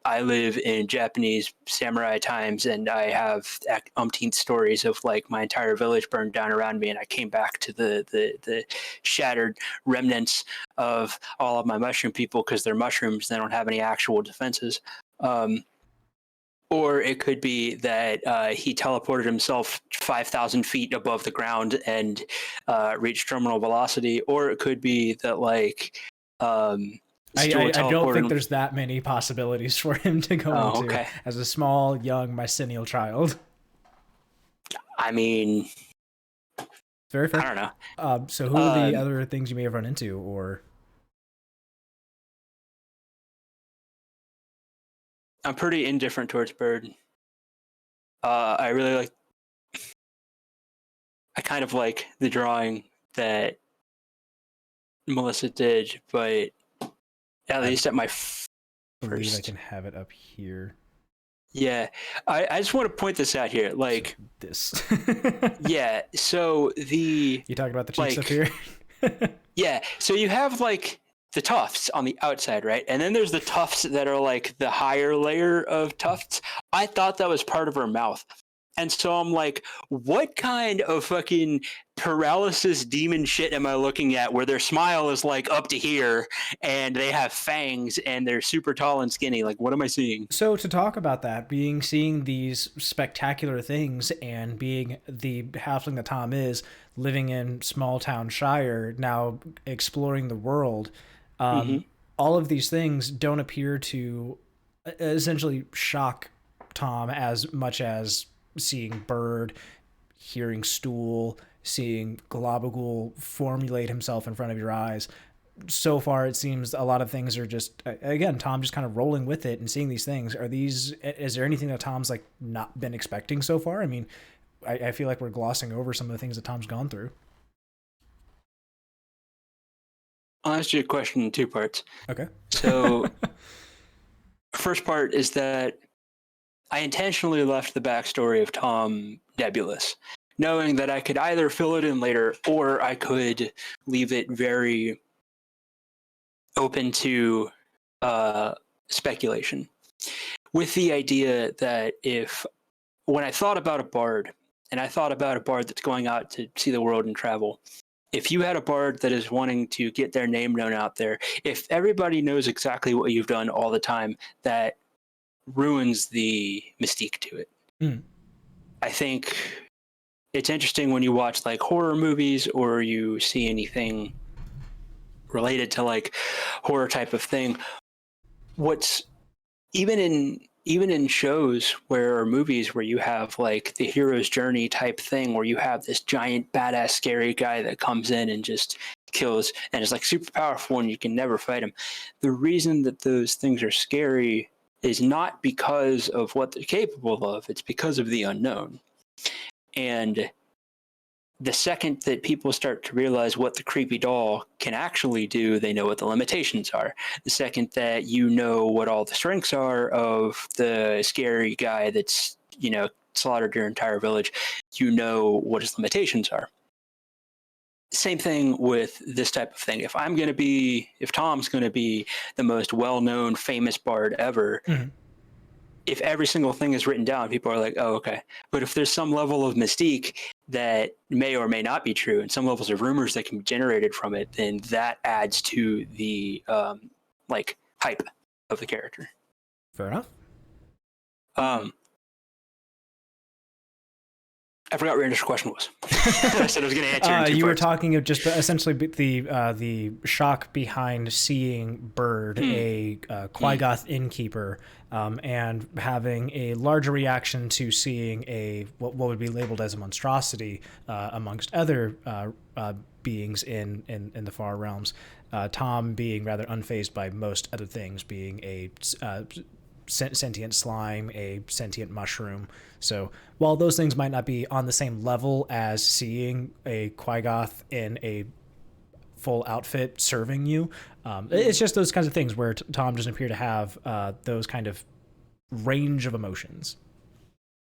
I live in Japanese samurai times, and I have umpteenth stories of my entire village burned down around me, and I came back to the shattered remnants of all of my mushroom people because they're mushrooms. They don't have any actual defenses. Or it could be that he teleported himself 5,000 feet above the ground and reached terminal velocity. Or it could be that I don't think there's that many possibilities for him to go into okay. as a small, young mycenial child. I mean, Very fair. I don't know. So who are the other things you may have run into, or? I'm pretty indifferent towards Bird. I really like. I kind of like the drawing that Melissa did, but at least at my believe I can have it up here. Yeah, I just want to point this out here. Like this. Yeah, so you talking about the cheeks up here? Yeah, so you have like the tufts on the outside, right? And then there's the tufts that are like the higher layer of tufts. I thought that was part of her mouth. And so I'm like, what kind of fucking paralysis demon shit am I looking at where their smile is like up to here and they have fangs and they're super tall and skinny? Like, what am I seeing? So to talk about that, seeing these spectacular things and being the halfling that Tom is, living in small town Shire, now exploring the world, all of these things don't appear to essentially shock Tom as much as seeing Bird, hearing Stool, seeing Globagool formulate himself in front of your eyes. So far, it seems a lot of things are just, again, Tom just kind of rolling with it and seeing these things. Is there anything that Tom's like not been expecting so far? I mean, I feel like we're glossing over some of the things that Tom's gone through. I'll ask you a question in two parts. Okay. So, first part is that I intentionally left the backstory of Tom nebulous, knowing that I could either fill it in later or I could leave it very open to speculation. With the idea that when I thought about a bard, and I thought about a bard that's going out to see the world and travel, if you had a bard that is wanting to get their name known out there, if everybody knows exactly what you've done all the time, that ruins the mystique to it. I think it's interesting when you watch like horror movies or you see anything related to like horror type of thing. What's even in shows or movies where you have like the hero's journey type thing, where you have this giant badass scary guy that comes in and just kills and is like super powerful and you can never fight him. The reason that those things are scary is not because of what they're capable of, it's because of the unknown. And the second that people start to realize what the creepy doll can actually do, they know what the limitations are. The second that you know what all the strengths are of the scary guy that's, slaughtered your entire village, you know what his limitations are. Same thing with this type of thing. If Tom's going to be the most well-known, famous bard ever, if every single thing is written down, people are like, oh, okay. But if there's some level of mystique that may or may not be true, and some levels of rumors that can be generated from it, then that adds to the hype of the character. Fair enough. I forgot what your initial question was. I said I was going to answer. You were talking of just essentially the shock behind seeing Bird, a Quaggoth innkeeper, and having a larger reaction to seeing what would be labeled as a monstrosity amongst other beings in the far realms. Tom being rather unfazed by most other things, being a sentient slime, a sentient mushroom. So while those things might not be on the same level as seeing a Quaggoth in a full outfit serving you, it's just those kinds of things where Tom doesn't appear to have those kind of range of emotions.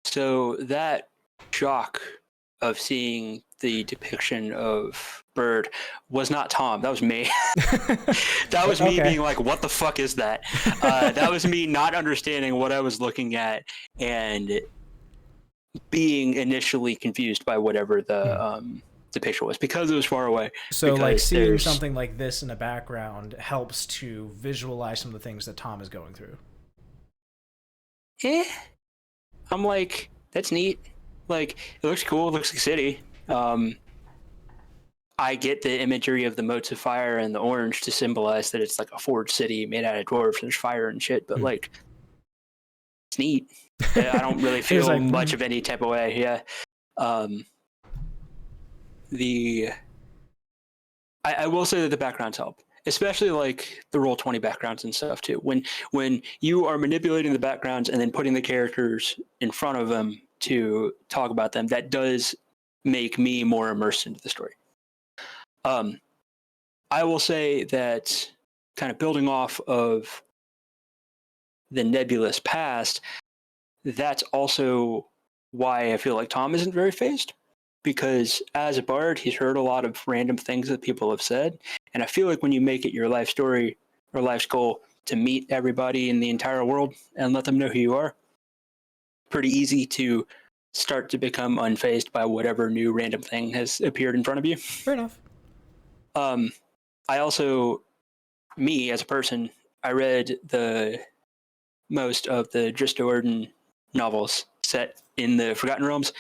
So that shock of seeing the depiction of Bird was not Tom. That was me. That was me being like, what the fuck is that? That was me not understanding what I was looking at and being initially confused by whatever the picture was because it was far away. So like seeing something like this in the background helps to visualize some of the things that Tom is going through. I'm like, that's neat. Like, it looks cool. It looks like a city. I get the imagery of the motes of fire and the orange to symbolize that it's like a forged city made out of dwarves. There's fire and shit, but like, it's neat. I don't really feel like, much of any type of way. Yeah. I will say that the backgrounds help, especially like the Roll20 backgrounds and stuff too. When you are manipulating the backgrounds and then putting the characters in front of them to talk about them, that does make me more immersed into the story. I will say that kind of building off of the nebulous past, that's also why I feel like Tom isn't very phased. Because as a bard, he's heard a lot of random things that people have said. And I feel like when you make it your life story or life's goal to meet everybody in the entire world and let them know who you are, pretty easy to start to become unfazed by whatever new random thing has appeared in front of you. fair enough. I also, me as a person, I read the most of the Drizzt Do'Urden novels set in the Forgotten Realms.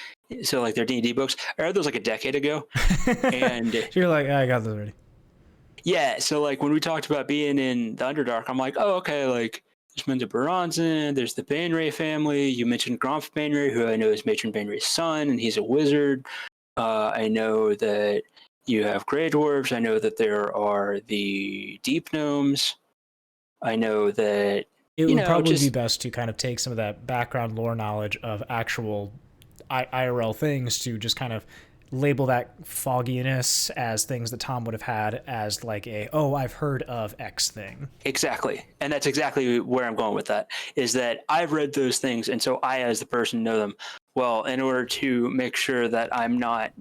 So like their D&D books. I read those like a decade ago. And you're like, I got those already. Yeah, so like when we talked about being in the Underdark, I'm like, oh, okay, like there's Munda Baranzan, there's the Bainray family. You mentioned Gromf Bainray, who I know is Matron Bainray's son, and he's a wizard. I know that you have Grey Dwarves. I know that there are the Deep Gnomes. I know that, It would probably be just best to kind of take some of that background lore knowledge of actual IRL things to just kind of label that fogginess as things that Tom would have had as like I've heard of X thing. exactly. And that's exactly where I'm going with that, is that I've read those things, and so I, as the person, know them. Well, in order to make sure that I'm not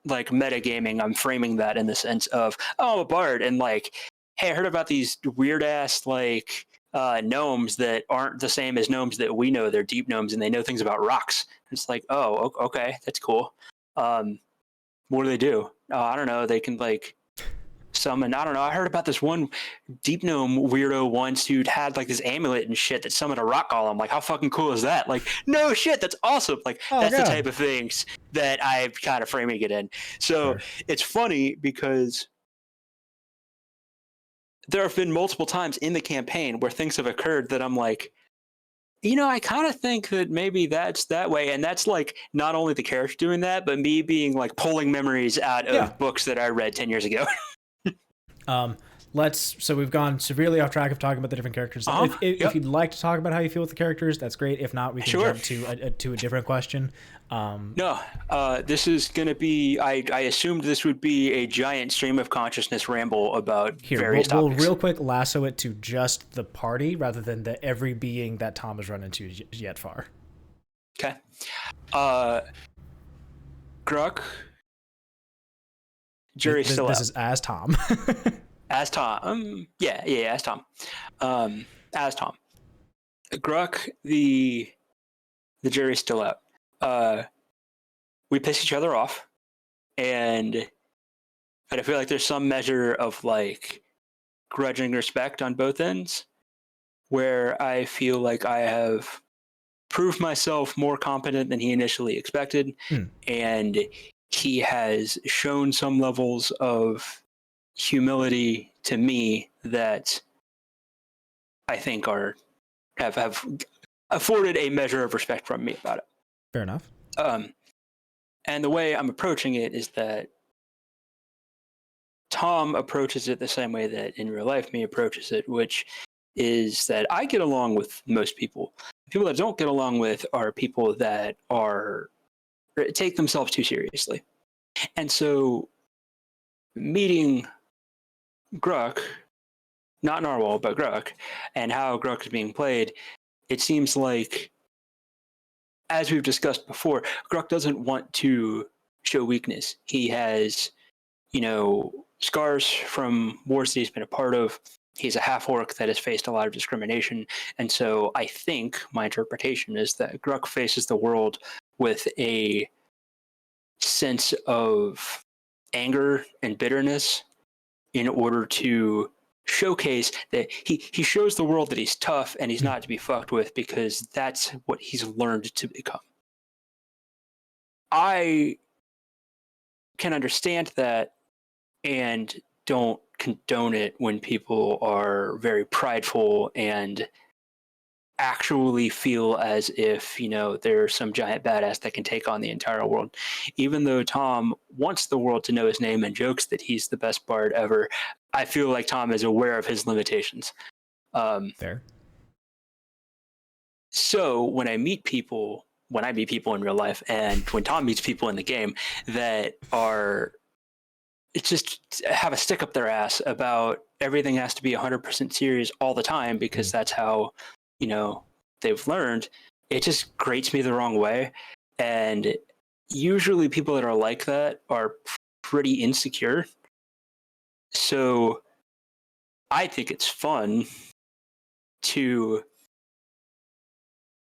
like metagaming, I'm framing that in the sense of, oh, I'm a bard, and like, hey, I heard about these weird ass like gnomes that aren't the same as gnomes that we know. They're deep gnomes, and they know things about rocks. It's like, oh, okay, that's cool. What do they do? I don't know. They can like summon. I don't know. I heard about this one deep gnome weirdo once who had like this amulet and shit that summoned a rock golem. Like, how fucking cool is that? Like, no shit, that's awesome. Like, Oh, that's God. the type of things that I'm kind of framing it in. So Sure. it's funny because there have been multiple times in the campaign where things have occurred that I'm like, I kind of think that maybe that's that way. And that's like not only the character doing that, but me being like pulling memories out of Yeah. books that I read 10 years ago. So we've gone severely off track of talking about the different characters. If Yep. you'd like to talk about how you feel with the characters, that's great. If not, we can Sure. jump to a different question. No, this is going to be, I assumed this would be a giant stream of consciousness ramble about various we'll topics. real quick lasso it to just the party rather than the every being that Tom has run into yet far. Okay. Gruk. Jury's still out. This is as Tom. As Tom. Yeah, as Tom. As Tom. Gruk, the jury's still out. We piss each other off, and I feel like there's some measure of like grudging respect on both ends, where I feel like I have proved myself more competent than he initially expected, and he has shown some levels of humility to me that I think have afforded a measure of respect from me about it. Fair enough. And the way I'm approaching it is that Tom approaches it the same way that in real life me approaches it, which is that I get along with most people. People that don't get along with are people that take themselves too seriously. And so meeting Gruk, not Narwhal, but Gruk, and how Gruk is being played, it seems like, as we've discussed before, Gruk doesn't want to show weakness. He has, scars from wars that he's been a part of. He's a half-orc that has faced a lot of discrimination. And so I think my interpretation is that Gruk faces the world with a sense of anger and bitterness in order to showcase that he shows the world that he's tough and he's not to be fucked with, because that's what he's learned to become. I can understand that and don't condone it when people are very prideful and actually feel as if, you know, they're some giant badass that can take on the entire world. Even though Tom wants the world to know his name and jokes that he's the best bard ever, I feel like Tom is aware of his limitations. Fair. So when I meet people in real life, and when Tom meets people in the game that are just have a stick up their ass about everything has to be 100% serious all the time because that's how, you know, they've learned, it just grates me the wrong way. And usually people that are like that are pretty insecure. So I think it's fun to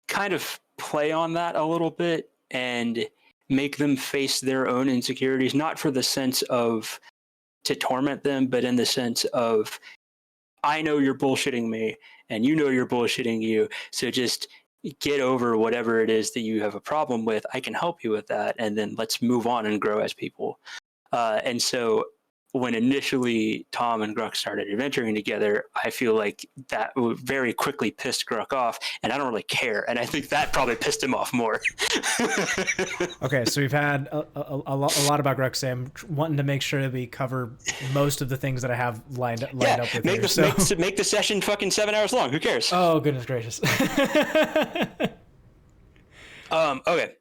kind of play on that a little bit and make them face their own insecurities, not for the sense of to torment them, but in the sense of, I know you're bullshitting me and you know you're bullshitting you. So just get over whatever it is that you have a problem with. I can help you with that. And then let's move on and grow as people. And so when initially Tom and Gruk started adventuring together, I feel like that very quickly pissed Gruk off, and I don't really care. And I think that probably pissed him off more. Okay, so we've had a lot about Gruk, Sam, wanting to make sure that we cover most of the things that I have lined up with make here. make the session fucking 7 hours long. Who cares? Oh, goodness gracious. Okay.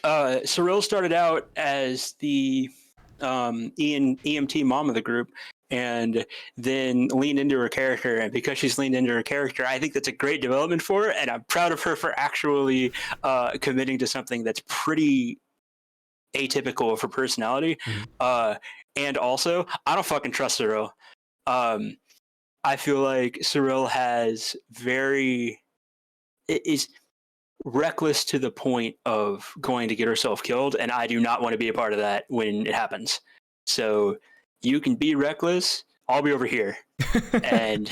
Cirella started out as the EMT mom of the group, and then leaned into her character. And because she's leaned into her character, I think that's a great development for her, and I'm proud of her for actually committing to something that's pretty atypical of her personality. And also, I don't fucking trust Cirella. I feel like Cirella is reckless to the point of going to get herself killed, and I do not want to be a part of that when it happens. So you can be reckless, I'll be over here. And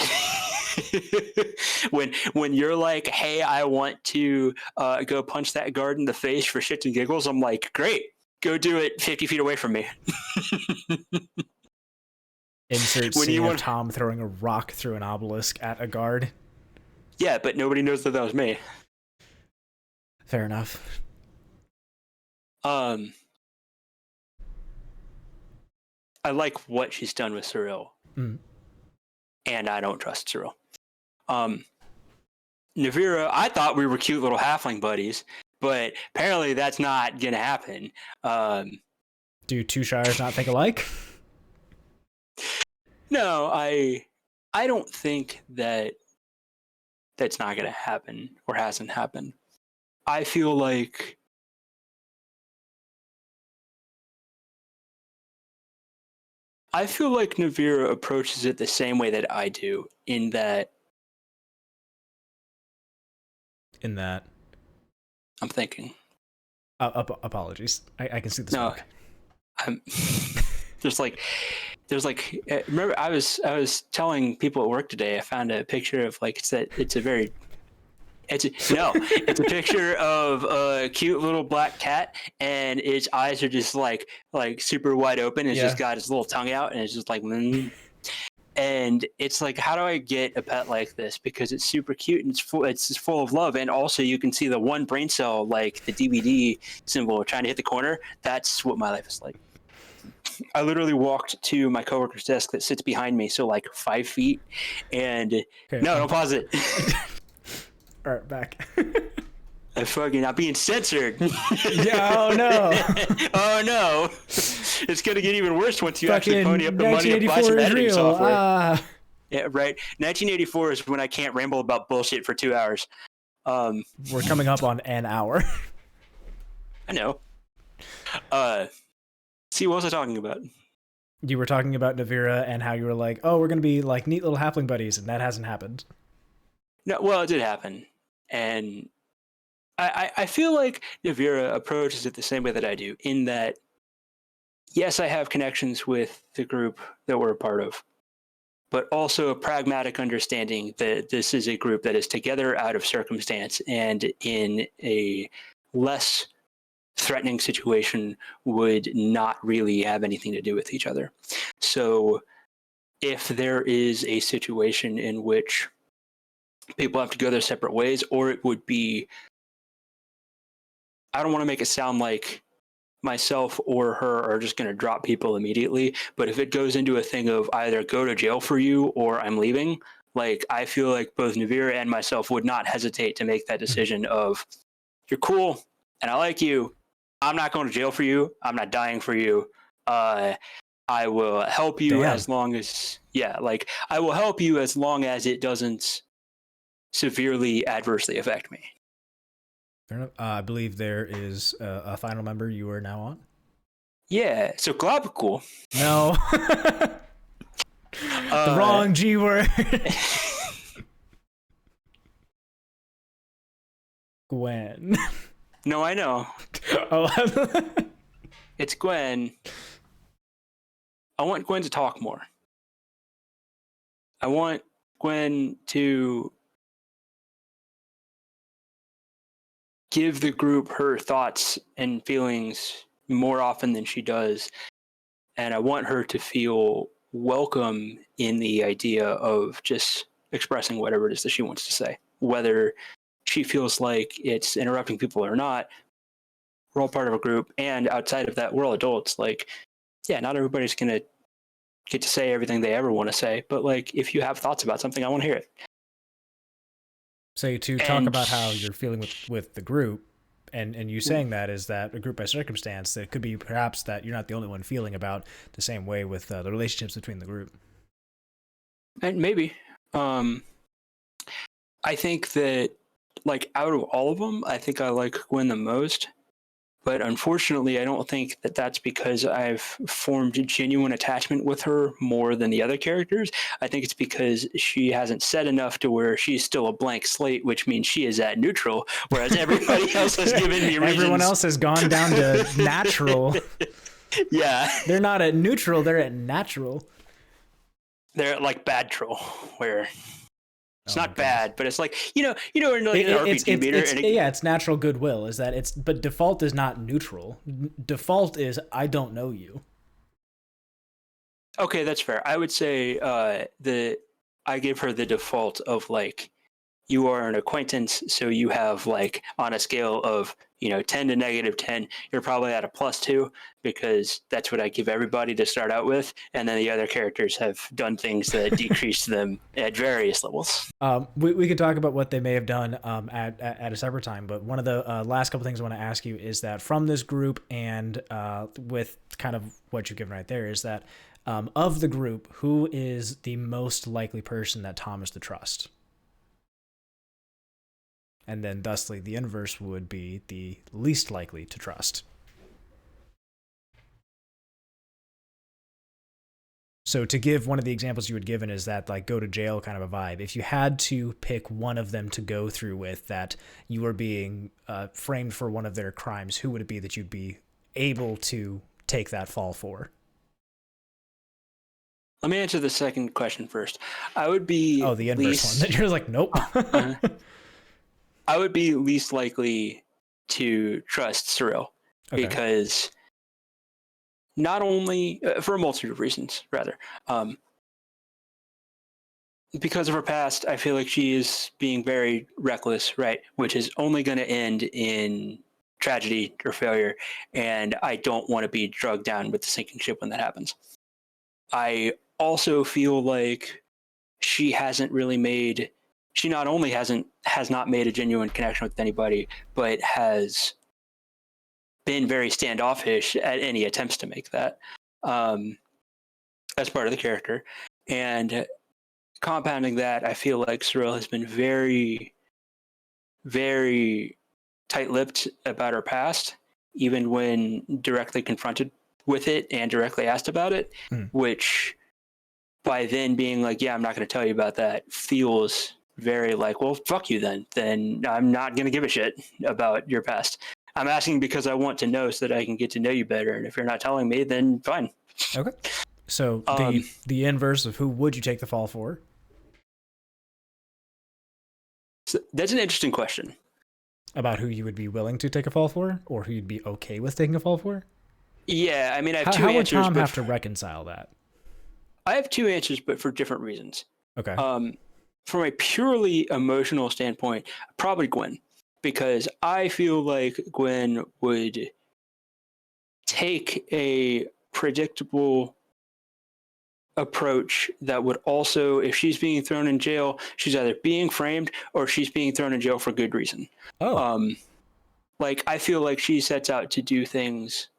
when you're like, hey, I want to go punch that guard in the face for shits and giggles, I'm like, great, go do it 50 feet away from me. Insert scene of Tom throwing a rock through an obelisk at a guard. Yeah, but nobody knows that was me. Fair enough. I like what she's done with Cirella. And I don't trust Cirella. Nevira, I thought we were cute little halfling buddies, but apparently that's not gonna happen. Do two shires not think alike? No, I don't think that's not gonna happen or hasn't happened. I feel like Nevira approaches it the same way that I do, in that I'm thinking. Apologies. I can see the smoke. There's like remember I was telling people at work today, I found a picture of like it's a picture of a cute little black cat, and its eyes are just like super wide open. It's just got its little tongue out, and it's just like, and it's like, how do I get a pet like this? Because it's super cute and it's full of love, and also you can see the one brain cell, like the DVD symbol, trying to hit the corner. That's what my life is like. I literally walked to my coworker's desk that sits behind me, so like 5 feet, and don't pause it. All right, back. I'm not being censored. Yeah, oh no. Oh no. It's going to get even worse once you actually pony up the money to buy some editing software. Yeah, right. 1984 is when I can't ramble about bullshit for 2 hours. We're coming up on an hour. I know. See, what was I talking about? You were talking about Nevira and how you were like, oh, we're going to be like neat little halfling buddies, and that hasn't happened. No, well, it did happen. And I feel like Nevira approaches it the same way that I do, in that, yes, I have connections with the group that we're a part of. but also a pragmatic understanding that this is a group that is together out of circumstance and in a less threatening situation would not really have anything to do with each other. So if there is a situation in which people have to go their separate ways, or it would be, I don't want to make it sound like myself or her are just going to drop people immediately, but if it goes into a thing of either go to jail for you or I'm leaving, like I feel like both Nevira and myself would not hesitate to make that decision of you're cool and I like you. I'm not going to jail for you. I'm not dying for you. I will help you as long as, I will help you as long as it doesn't severely adversely affect me. I believe there is a final member you are now on. Yeah, so Globical. No. The wrong G word. Gwen. No, I know. Oh. It's Gwen. I want Gwen to talk more. I want Gwen to give the group her thoughts and feelings more often than she does. And I want her to feel welcome in the idea of just expressing whatever it is that she wants to say. Whether she feels like it's interrupting people or not, we're all part of a group. And outside of that, we're all adults. Like, yeah, not everybody's going to get to say everything they ever want to say. But like, if you have thoughts about something, I want to hear it. So to talk about how you're feeling with the group, and you saying that is that a group by circumstance, that it could be perhaps that you're not the only one feeling about the same way with the relationships between the group. And maybe. I think that, like, out of all of them, I think I like Gwen the most. But unfortunately, I don't think that that's because I've formed a genuine attachment with her more than the other characters. I think it's because she hasn't said enough to where she's still a blank slate, which means she is at neutral, whereas everybody else has given me reasons. Everyone else has gone down to natural. Yeah. They're not at neutral, they're at natural. They're at, like, bad troll, where... It's not bad, but it's like, in like an RPG meter. It's natural goodwill. Is that but default is not neutral. Default is I don't know you. Okay, that's fair. I would say I give her the default of, like, you are an acquaintance, so you have, like, on a scale of 10 to -10, you're probably at a +2, because that's what I give everybody to start out with, and then the other characters have done things that decrease them at various levels. We could talk about what they may have done at a separate time, but one of the last couple things I want to ask you is that from this group and with kind of what you've given right there is that of the group, who is the most likely person that Tom is to trust? And then thusly the inverse would be the least likely to trust. So to give one of the examples you had given is that, like, go to jail kind of a vibe. If you had to pick one of them to go through with, that you were being framed for one of their crimes, who would it be that you'd be able to take that fall for? Let me answer the second question first. I would be... Oh, the inverse one. You're like, nope. I would be least likely to trust Cirella, because not only for a multitude of reasons, rather, because of her past, I feel like she is being very reckless, right? Which is only going to end in tragedy or failure, and I don't want to be drugged down with the sinking ship when that happens. I also feel like she not only has not made a genuine connection with anybody, but has been very standoffish at any attempts to make that as part of the character. And compounding that, I feel like Cirella has been very, very tight-lipped about her past, even when directly confronted with it and directly asked about it, which by then being like, yeah, I'm not going to tell you about that, feels very like, well, fuck you then. Then I'm not going to give a shit about your past. I'm asking because I want to know so that I can get to know you better. And if you're not telling me, then fine. Okay. So Um, the inverse of who would you take the fall for? so that's an interesting question. About who you would be willing to take a fall for, or who you'd be okay with taking a fall for? Yeah, I mean, I have two How would answers, Tom but have to reconcile that? I have two answers, but for different reasons. Okay. Um, from a purely emotional standpoint, probably Gwen, because I feel like Gwen would take a predictable approach that would also, if she's being thrown in jail, she's either being framed or she's being thrown in jail for good reason. Oh, Like, I feel like she sets out to do things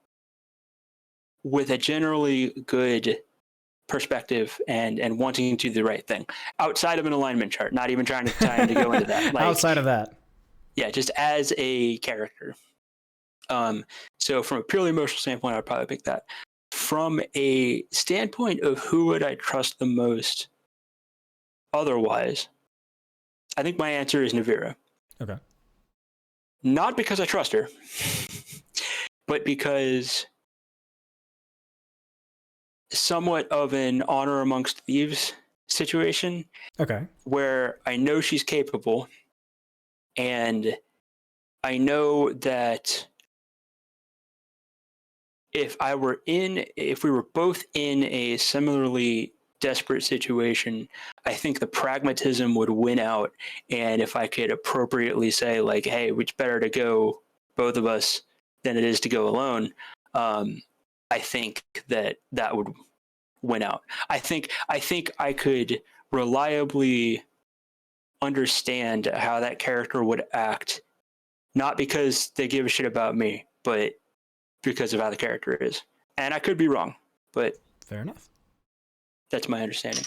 with a generally good perspective and wanting to do the right thing outside of an alignment chart, not even trying to go into that. Like, outside of that. yeah, just as a character. So from a purely emotional standpoint, I'd probably pick that. From a standpoint of who would I trust the most otherwise, I think my answer is Nevira. Okay. Not because I trust her, but because somewhat of an honor amongst thieves situation Okay. where I know she's capable and I know that if we were both in a similarly desperate situation, I think the pragmatism would win out. And if I could appropriately say, like, hey, it's better to go both of us than it is to go alone, I think that would win out. I think I could reliably understand how that character would act, not because they give a shit about me, but because of how the character is. And I could be wrong, but Fair enough. that's my understanding.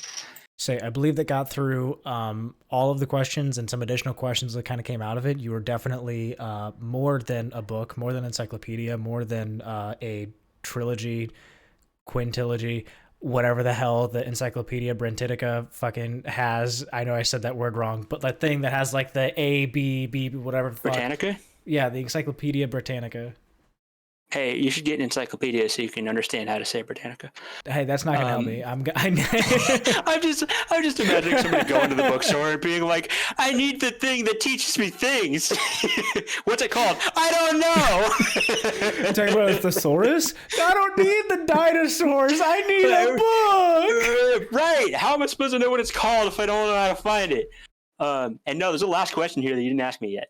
Say, I believe that got through all of the questions and some additional questions that kind of came out of it. You were definitely more than a book, more than encyclopedia, more than a trilogy, quintilogy, whatever the hell the Encyclopedia Britannica fucking has. I know I said that word wrong, but that thing that has like the A, B, B, whatever the fuck. Britannica? Yeah, the Encyclopedia Britannica. Hey, you should get an encyclopedia so you can understand how to say Britannica. Hey, that's not gonna help me. I'm just imagining somebody going to the bookstore and being like, "I need the thing that teaches me things." What's it called? I don't know. You're talking about a thesaurus? I don't need the dinosaurs. I need a book. Right? How am I supposed to know what it's called if I don't know how to find it? And no, there's a last question here that you didn't ask me yet.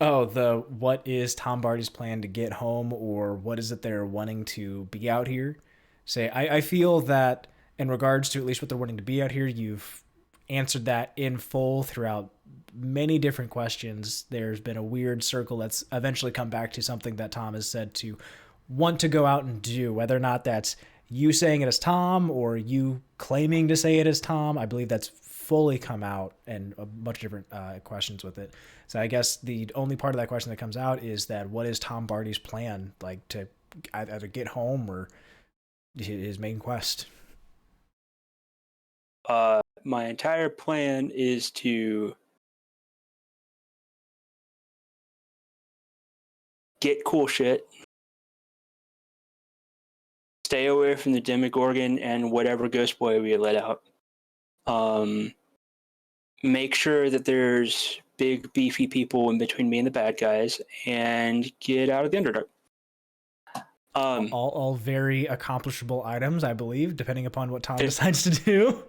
Oh, what is Tom Bardy's plan to get home, or what is it they're wanting to be out here? Say, I feel that in regards to at least what they're wanting to be out here, you've answered that in full throughout many different questions. There's been a weird circle that's eventually come back to something that Tom has said to want to go out and do, whether or not that's you saying it as Tom or you claiming to say it as Tom. I believe that's fully come out and a bunch of different questions with it. So I guess the only part of that question that comes out is that what is Tom Bardy's plan, like to either get home or his main quest? My entire plan is to get cool shit, stay away from the Demogorgon and whatever Ghost Boy we let out. Make sure that there's big, beefy people in between me and the bad guys, and get out of the Underdark. All very accomplishable items, I believe, depending upon what Tom decides to do.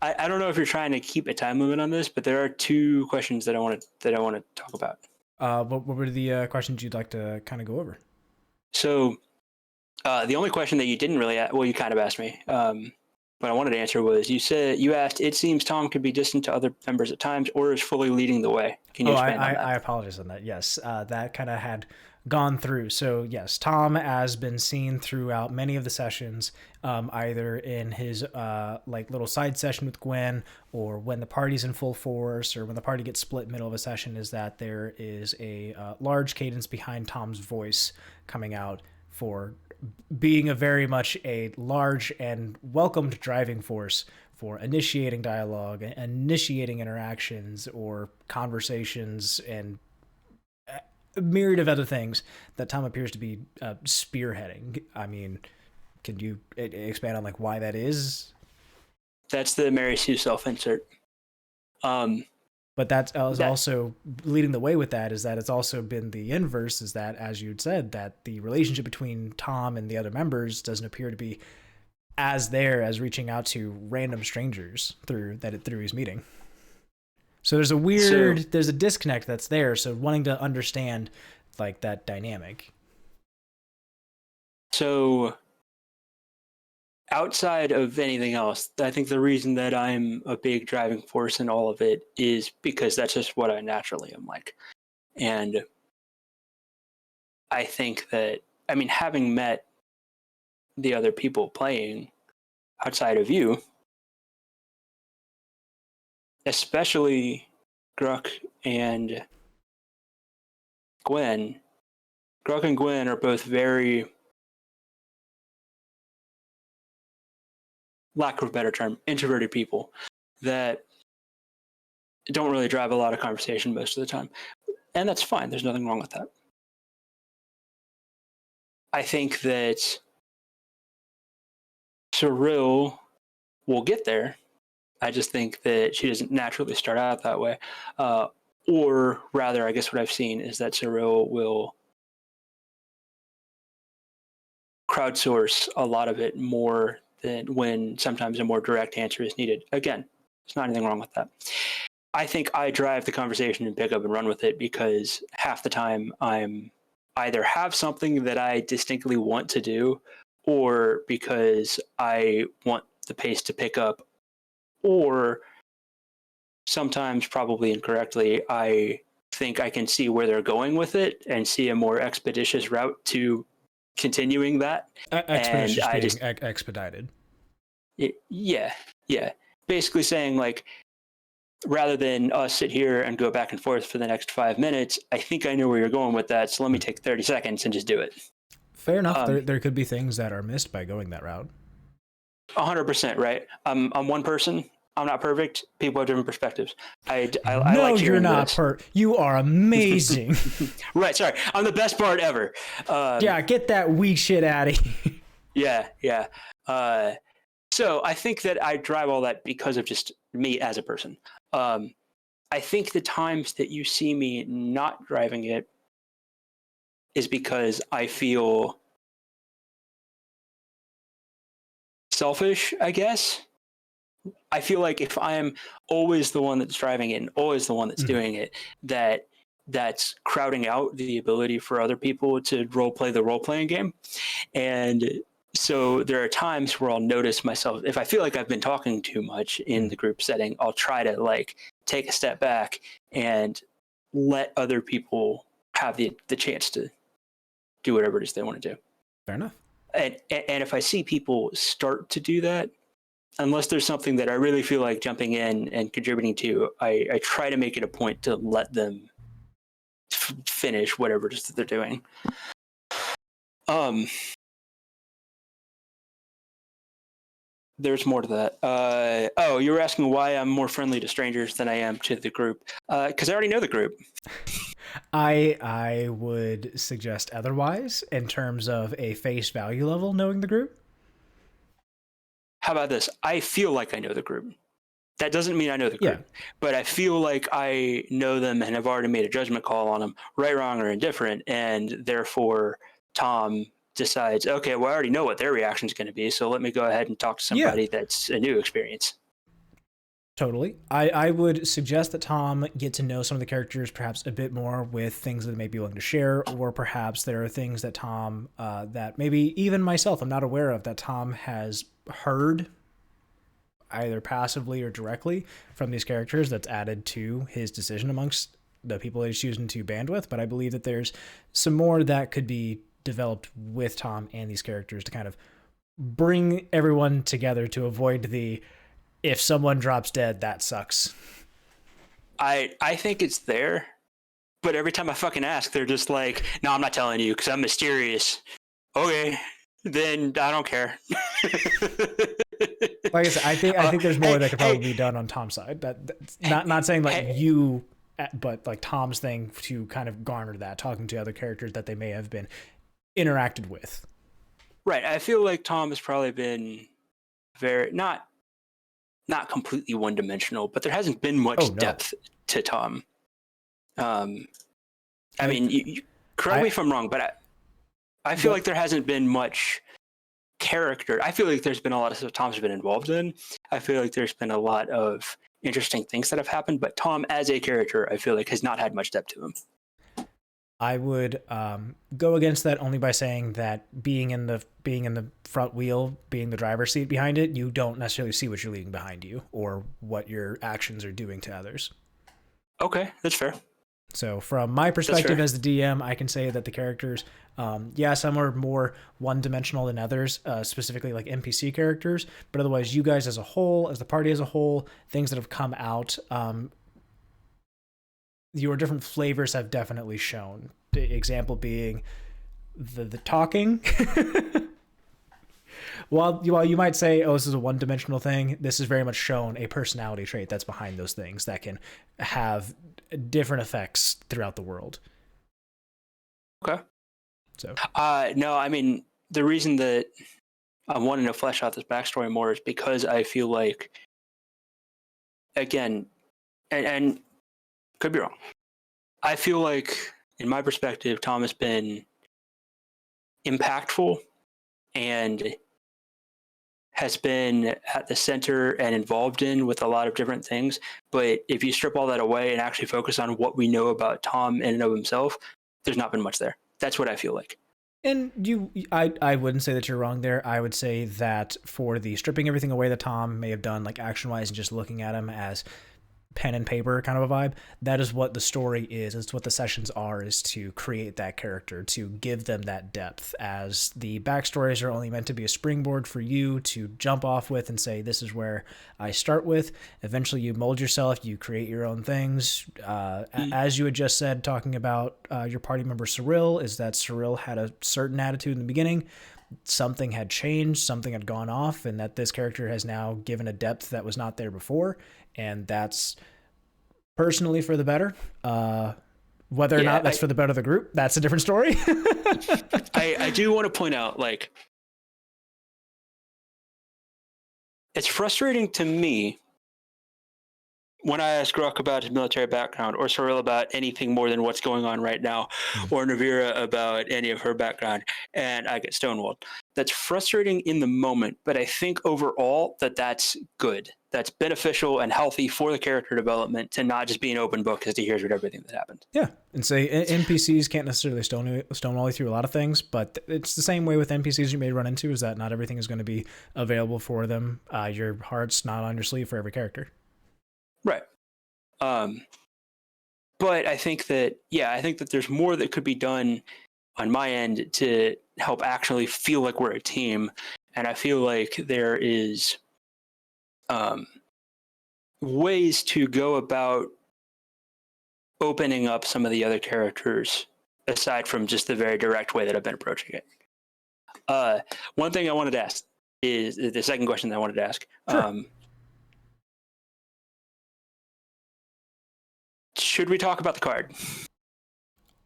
I don't know if you're trying to keep a time limit on this, but there are two questions that I want to talk about. What were the questions you'd like to kind of go over? So, the only question that you didn't really you kind of asked me, but I wanted to answer was you asked, it seems Tom could be distant to other members at times or is fully leading the way. Can you expand on that? I apologize on that. Yes, that kind of had gone through. So yes, Tom has been seen throughout many of the sessions, either in his like little side session with Gwen, or when the party's in full force, or when the party gets split middle of a session, is that there is a large cadence behind Tom's voice coming out for being a very much a large and welcomed driving force for initiating dialogue, initiating interactions or conversations, and a myriad of other things that Tom appears to be spearheading. I mean, Can you expand on like why that is? That's the Mary Sue self-insert. But that's also leading the way with that is that it's also been the inverse, is that, as you'd said, that the relationship between Tom and the other members doesn't appear to be as there as reaching out to random strangers through his meeting. So there's there's a disconnect that's there. So wanting to understand like that dynamic. So outside of anything else, I think the reason that I'm a big driving force in all of it is because that's just what I naturally am like. And I think that, I mean, having met the other people playing outside of you, especially Gruk and Gwen, Gruk and Gwen are both very, lack of a better term, introverted people that don't really drive a lot of conversation most of the time. And that's fine. There's nothing wrong with that. I think that Cirella will get there. I just think that she doesn't naturally start out that way. Or rather, I guess what I've seen is that Cirella will crowdsource a lot of it more than when sometimes a more direct answer is needed. Again, there's not anything wrong with that. I think I drive the conversation and pick up and run with it because half the time I'm either have something that I distinctly want to do, or because I want the pace to pick up, or sometimes, probably incorrectly, I think I can see where they're going with it and see a more expeditious route to continuing that. Expeditious being expedited. Yeah. Basically saying, like, rather than us sit here and go back and forth for the next 5 minutes, I think I know where you're going with that, so let me take 30 seconds and just do it. Fair enough. There could be things that are missed by going that route. 100%, right? I'm one person. I'm not perfect. People have different perspectives. I no, like you're not You are amazing. Right, sorry. I'm the best part ever. Yeah, get that weak shit out of here. Yeah. So I think that I drive all that because of just me as a person. I think the times that you see me not driving it is because I feel selfish, I guess. I feel like if I am always the one that's driving it and always the one that's doing it, that's crowding out the ability for other people to play the role-playing game. And so there are times where I'll notice myself, if I feel like I've been talking too much in the group setting, I'll try to like take a step back and let other people have the chance to do whatever it is they want to do. Fair enough. And if I see people start to do that, unless there's something that I really feel like jumping in and contributing to, I try to make it a point to let them finish whatever it is that they're doing. There's more to that. You were asking why I'm more friendly to strangers than I am to the group. Because I already know the group. I would suggest otherwise in terms of a face value level knowing the group. How about this? I feel like I know the group. That doesn't mean I know the group, but I feel like I know them and have already made a judgment call on them, right, wrong, or indifferent, and therefore Tom decides, okay, well, I already know what their reaction is going to be, so let me go ahead and talk to somebody that's a new experience. Totally. I would suggest that Tom get to know some of the characters perhaps a bit more with things that they may be willing to share, or perhaps there are things that Tom, that maybe even myself, I'm not aware of, that Tom has heard either passively or directly from these characters that's added to his decision amongst the people that he's choosing to band with. But I believe that there's some more that could be developed with Tom and these characters to kind of bring everyone together to avoid the, if someone drops dead, that sucks. I think it's there, but every time I fucking ask, they're just like, no, I'm not telling you because I'm mysterious. Okay, then I don't care. Like I said, I think there's more that could probably be done on Tom's side. That's not saying like you, but like Tom's thing to kind of garner that, talking to other characters that they may have been interacted with. Right. I feel like Tom has probably been very not completely one dimensional, but there hasn't been much depth to Tom. I mean, you correct me if I'm wrong, but I feel like there hasn't been much character. I feel like there's been a lot of stuff Tom's been involved in. I feel like there's been a lot of interesting things that have happened, but Tom as a character, I feel like has not had much depth to him. I would go against that only by saying that being in the front wheel, being the driver's seat behind it, you don't necessarily see what you're leaving behind you or what your actions are doing to others. Okay, that's fair. So from my perspective as the DM, I can say that the characters, some are more one-dimensional than others, specifically like NPC characters, but otherwise you guys as a whole, as the party as a whole, things that have come out, your different flavors have definitely shown. The example being the talking. While you might say, oh, this is a one-dimensional thing, this is very much shown a personality trait that's behind those things that can have different effects throughout the world. Okay. So. No, I mean, the reason that I'm wanting to flesh out this backstory more is because I feel like, again, and could be wrong, I feel like, in my perspective, Tom has been impactful and has been at the center and involved in with a lot of different things. But if you strip all that away and actually focus on what we know about Tom in and of himself, there's not been much there. That's what I feel like. And I wouldn't say that you're wrong there. I would say that for the stripping everything away that Tom may have done, like action-wise, and just looking at him as pen and paper kind of a vibe, that is what the story is. It's what the sessions are, is to create that character, to give them that depth, as the backstories are only meant to be a springboard for you to jump off with and say, this is where I start with. Eventually you mold yourself, you create your own things. As you had just said, talking about your party member Cirella, is that Cirella had a certain attitude in the beginning. Something had changed, something had gone off, and that this character has now given a depth that was not there before. And that's personally for the better. Whether or not that's for the better of the group, that's a different story. I do want to point out, like, it's frustrating to me when I ask Gruk about his military background, or Cirella about anything more than what's going on right now, or Nevira about any of her background, and I get stonewalled. That's frustrating in the moment, but I think overall that's good. That's beneficial and healthy for the character development to not just be an open book as to here's what everything that happened. Yeah, and say NPCs can't necessarily stonewall you through a lot of things, but it's the same way with NPCs you may run into, is that not everything is going to be available for them. Your heart's not on your sleeve for every character. Right. But I think that there's more that could be done on my end to help actually feel like we're a team. And I feel like there is ways to go about opening up some of the other characters aside from just the very direct way that I've been approaching it. One thing I wanted to ask is the second question that I wanted to ask. Sure. Should we talk about the card?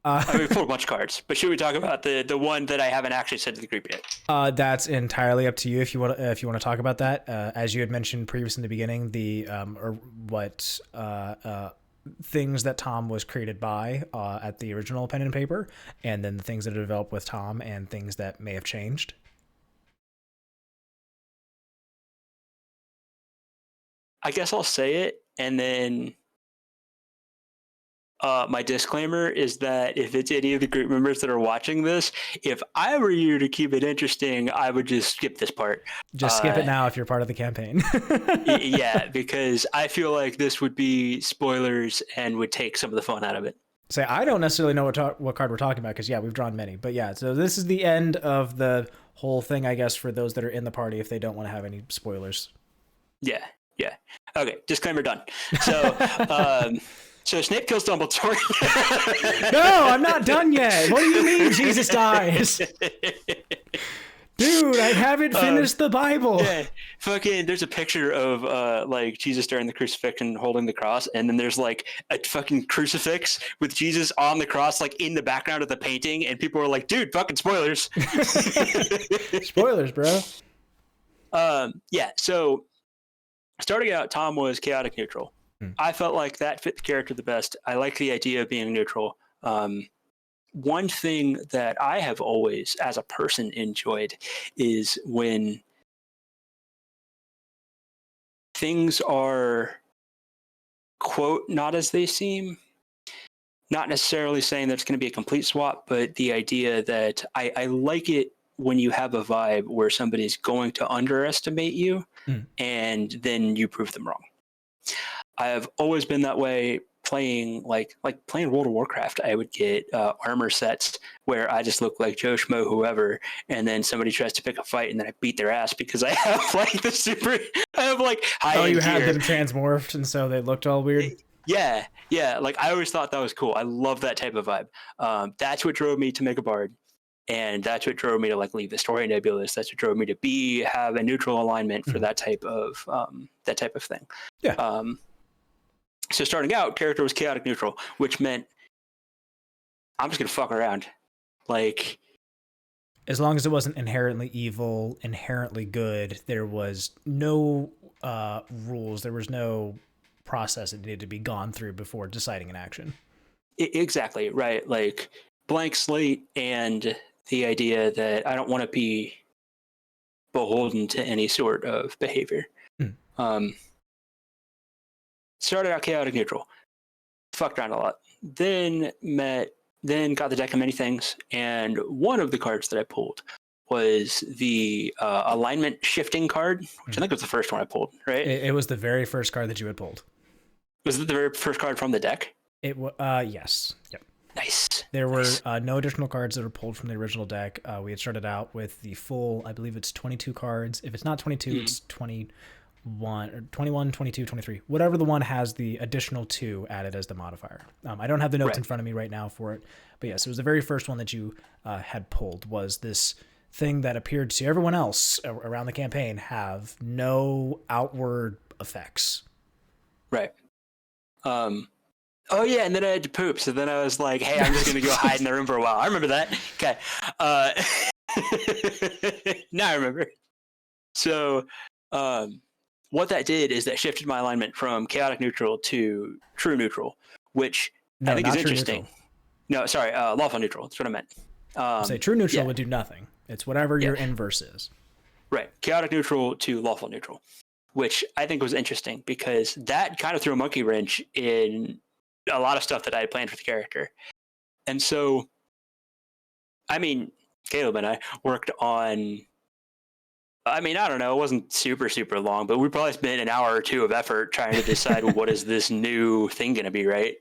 We pulled a bunch of cards, but should we talk about the one that I haven't actually said to the group yet? That's entirely up to you if you want to talk about that. As you had mentioned previous in the beginning, things that Tom was created by at the original pen and paper, and then the things that are developed with Tom and things that may have changed. I guess I'll say it, and then my disclaimer is that if it's any of the group members that are watching this, if I were you to keep it interesting, I would just skip this part. Just skip it now if you're part of the campaign. Yeah, because I feel like this would be spoilers and would take some of the fun out of it. Say, I don't necessarily know what card we're talking about, because we've drawn many. But yeah, so this is the end of the whole thing, I guess, for those that are in the party if they don't want to have any spoilers. Yeah. Okay, disclaimer done. So Snape kills Dumbledore. No, I'm not done yet. What do you mean Jesus dies? Dude, I haven't finished the Bible. Yeah, fucking. There's a picture of like Jesus during the crucifixion holding the cross, and then there's like a fucking crucifix with Jesus on the cross, like in the background of the painting, and people are like, "Dude, fucking spoilers." Spoilers, bro. Yeah. So starting out, Tom was chaotic neutral. I felt like that fit the character the best. I like the idea of being neutral. One thing that I have always, as a person, enjoyed is when things are, quote, not as they seem. Not necessarily saying that it's going to be a complete swap, but the idea that I like it when you have a vibe where somebody's going to underestimate you and then you prove them wrong. I have always been that way playing like playing World of Warcraft. I would get armor sets where I just look like Joe Schmo whoever, and then somebody tries to pick a fight and then I beat their ass because I have like the super I have like high you gear. had them transmorphed and so they looked all weird. Yeah, like I always thought that was cool. I love that type of vibe. That's what drove me to make a bard, and that's what drove me to like leave the story nebulous. That's what drove me to have a neutral alignment for that type of thing. Yeah. So starting out, character was chaotic neutral, which meant I'm just gonna fuck around. Like, as long as it wasn't inherently evil, inherently good, there was no rules. There was no process that needed to be gone through before deciding an action. Exactly, right. Like blank slate, and the idea that I don't want to be beholden to any sort of behavior. Started out chaotic neutral, fucked around a lot, then got the deck of many things, and one of the cards that I pulled was the alignment shifting card, which I think was the first one I pulled, right? It was the very first card that you had pulled. Was it the very first card from the deck? It yes. Yep. Nice. There were no additional cards that were pulled from the original deck. We had started out with the full, I believe it's 22 cards. If it's not 22, it's 21 or 21, 22, 23. Whatever the one has the additional 2 added as the modifier. I don't have the notes in front of me right now for it. But yes, it was the very first one that you had pulled, was this thing that appeared to everyone else around the campaign have no outward effects. Right. Oh yeah, and then I had to poop, so then I was like, "Hey, I'm just gonna go hide in the room for a while." I remember that. Okay. Now I remember. So, what that did is that shifted my alignment from chaotic neutral to true neutral, which I think is interesting. Neutral. No, sorry, lawful neutral. That's what I meant. Say true neutral would do nothing. It's whatever your inverse is. Right, chaotic neutral to lawful neutral, which I think was interesting because that kind of threw a monkey wrench in a lot of stuff that I had planned for the character. And so, I mean, Caleb and I worked on, I mean, I don't know, it wasn't super, super long, but we probably spent an hour or 2 of effort trying to decide what is this new thing going to be, right?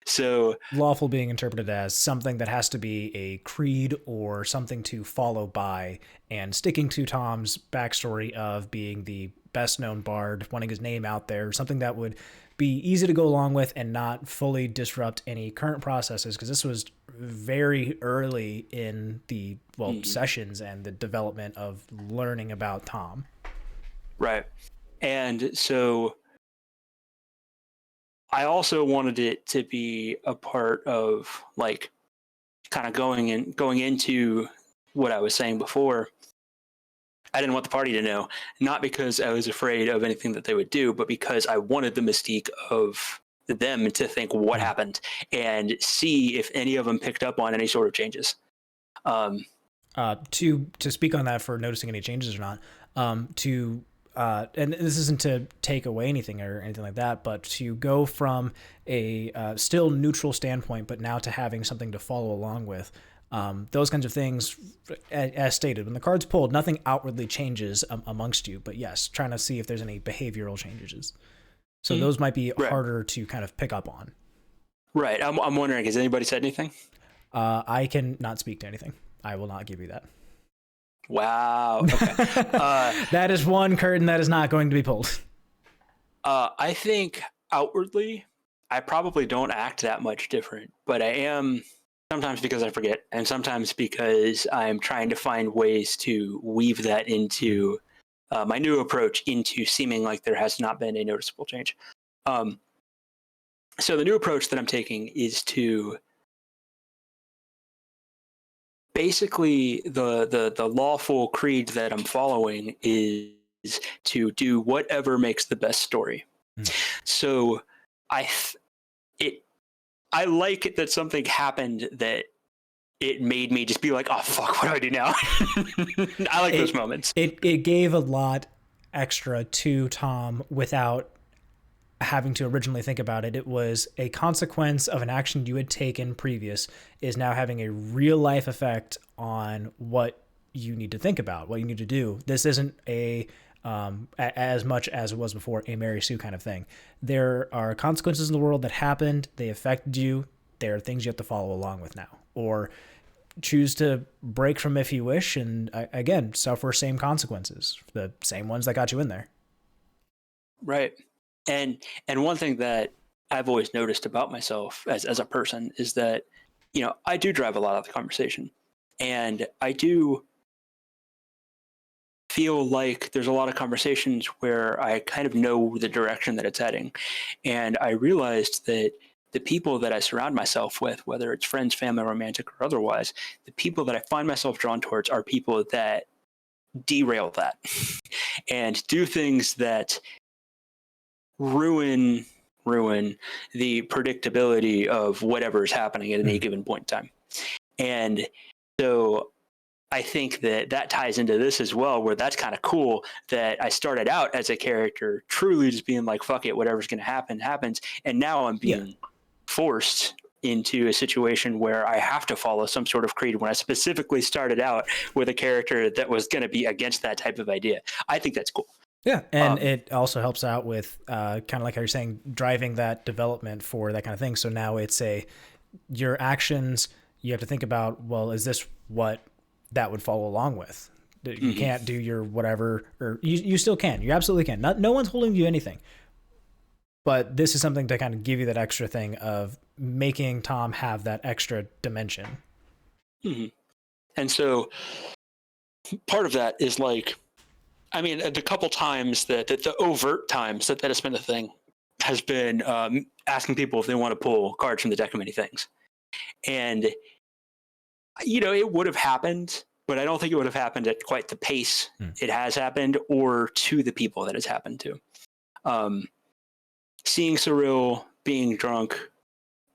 So lawful being interpreted as something that has to be a creed or something to follow by, and sticking to Tom's backstory of being the best known bard, wanting his name out there, something that would be easy to go along with and not fully disrupt any current processes, because this was very early in the sessions and the development of learning about Tom. Right. And so I also wanted it to be a part of like kind of going into what I was saying before. I didn't want the party to know, not because I was afraid of anything that they would do, but because I wanted the mystique of them to think what happened and see if any of them picked up on any sort of changes. To speak on that, for noticing any changes or not, and this isn't to take away anything or anything like that, but to go from a still neutral standpoint, but now to having something to follow along with. Those kinds of things, as stated, when the card's pulled, nothing outwardly changes amongst you, but yes, trying to see if there's any behavioral changes. So those might be harder to kind of pick up on. Right. I'm wondering, has anybody said anything? I can not speak to anything. I will not give you that. Wow. Okay. That is one curtain that is not going to be pulled. I think outwardly, I probably don't act that much different, but I am sometimes because I forget, and sometimes because I'm trying to find ways to weave that into my new approach into seeming like there has not been a noticeable change. So the new approach that I'm taking is to basically the lawful creed that I'm following is to do whatever makes the best story. So I like it that something happened that it made me just be like, oh fuck, what do I do now? I like those moments. It gave a lot extra to Tom without having to originally think about it. It was a consequence of an action you had taken previous is now having a real life effect on what you need to think about, what you need to do. This isn't a as much as it was before a Mary Sue kind of thing. There are consequences in the world that happened. They affected you. There are things you have to follow along with now, or choose to break from if you wish, and again, suffer same consequences, the same ones that got you in there. Right. And one thing that I've always noticed about myself as a person is that, I do drive a lot of the conversation, and I do feel like there's a lot of conversations where I kind of know the direction that it's heading. And I realized that the people that I surround myself with, whether it's friends, family, romantic, or otherwise, the people that I find myself drawn towards are people that derail that and do things that ruin the predictability of whatever is happening at any given point in time. And so I think that ties into this as well, where that's kind of cool that I started out as a character truly just being like, fuck it, whatever's going to happen, happens. And now I'm being forced into a situation where I have to follow some sort of creed when I specifically started out with a character that was going to be against that type of idea. I think that's cool. Yeah, and it also helps out with kind of like how you're saying, driving that development for that kind of thing. So now it's your actions, you have to think about, well, is this what that would follow along with? You can't do your whatever, or you still can. You absolutely can. No one's holding you anything. But this is something to kind of give you that extra thing of making Tom have that extra dimension. And so part of that is like, I mean, the couple times that the overt times that has been a thing has been asking people if they want to pull cards from the deck of many things. And, it would have happened, but I don't think it would have happened at quite the pace it has happened or to the people that it's happened to. Seeing Cirella being drunk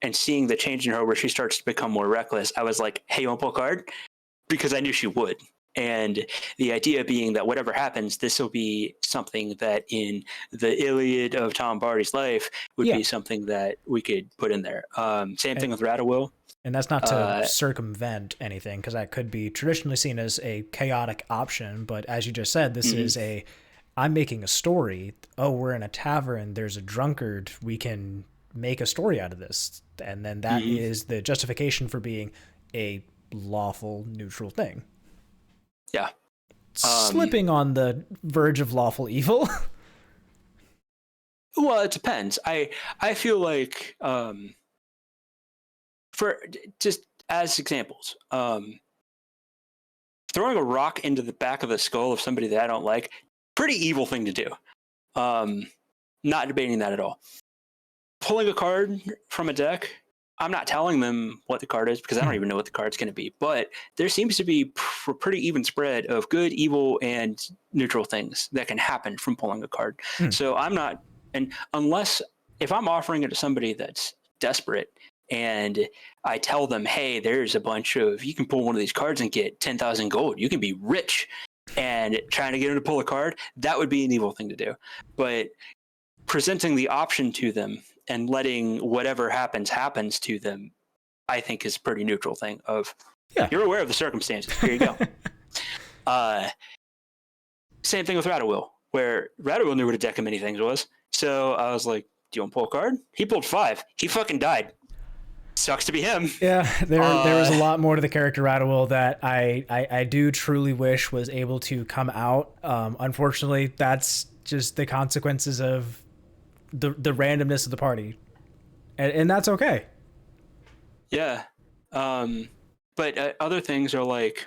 and seeing the change in her where she starts to become more reckless, I was like, hey, you want to pull a card? Because I knew she would. And the idea being that whatever happens, this will be something that in the Iliad of Tom Bardy's life would be something that we could put in there. Same thing with Radowill. And that's not to circumvent anything, because that could be traditionally seen as a chaotic option. But as you just said, this is I'm making a story. Oh, we're in a tavern. There's a drunkard. We can make a story out of this. And then that is the justification for being a lawful, neutral thing. Yeah. Slipping on the verge of lawful evil. Well, it depends. I feel like, for just as examples, throwing a rock into the back of the skull of somebody that I don't like, pretty evil thing to do. Not debating that at all. Pulling a card from a deck, I'm not telling them what the card is because I don't even know what the card's going to be. But there seems to be a pretty even spread of good, evil, and neutral things that can happen from pulling a card. So I'm not, and unless, if I'm offering it to somebody that's desperate and I tell them, hey, there's a bunch of, you can pull one of these cards and get 10,000 gold. You can be rich, and trying to get them to pull a card, that would be an evil thing to do. But presenting the option to them and letting whatever happens to them, I think is a pretty neutral thing of, you're aware of the circumstances. Here you go. Same thing with Radowill, where Radowill knew what a deck of many things was. So I was like, do you want to pull a card? He pulled 5. He fucking died. Sucks to be him. Yeah, there was a lot more to the character Radowill that I do truly wish was able to come out. Unfortunately, that's just the consequences of the randomness of the party, and that's okay. Yeah, But other things are like,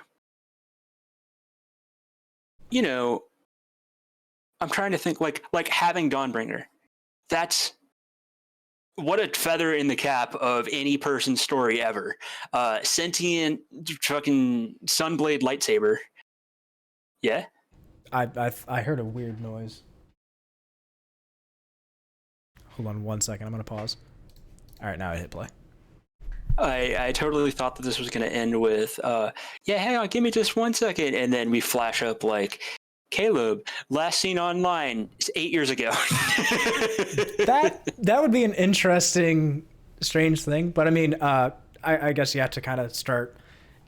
you know, I'm trying to think like having Dawnbringer. That's what a feather in the cap of any person's story ever. Sentient fucking Sunblade lightsaber. Yeah. I heard a weird noise. Hold on 1 second. I'm gonna pause. All right, now I hit play. I totally thought that this was going to end with, yeah, hang on, give me just 1 second. And then we flash up like, Caleb, last seen online 8 years ago. That would be an interesting, strange thing. But I mean, I guess you have to kind of start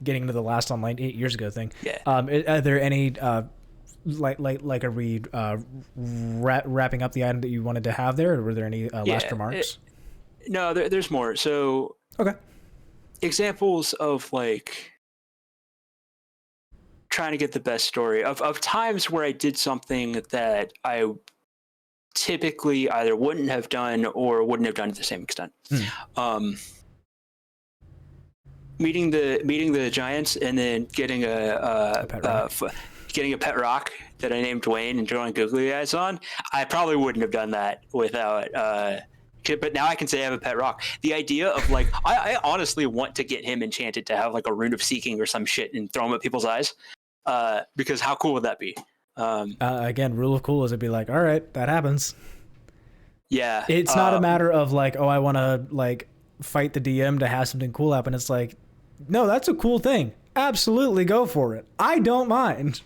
getting into the last online 8 years ago thing. Yeah. Are there any, like a read, wrapping up the item that you wanted to have there? Or were there any last remarks? No, there's more. So, okay. Examples of like trying to get the best story of times where I did something that I typically either wouldn't have done or wouldn't have done to the same extent. Meeting the giants and then getting a pet rock that I named Dwayne and drawing googly eyes on. I probably wouldn't have done that without but now I can say I have a pet rock. The idea of like, I honestly want to get him enchanted to have like a rune of seeking or some shit and throw him at people's eyes. Because how cool would that be? Again, rule of cool is it'd be like, all right, that happens. Yeah. It's not a matter of like, oh, I want to like fight the DM to have something cool happen. It's like, no, that's a cool thing. Absolutely go for it. I don't mind.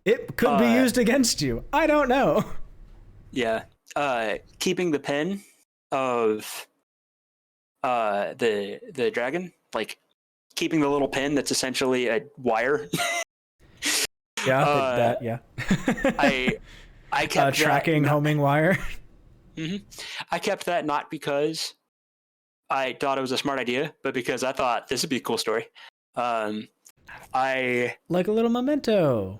It could be used against you. I don't know. Yeah. Keeping the pen of the dragon, like keeping the little pin that's essentially a wire. Yeah. I kept tracking homing wire. Mm-hmm. I kept that not because I thought it was a smart idea, but because I thought this would be a cool story. I like a little memento.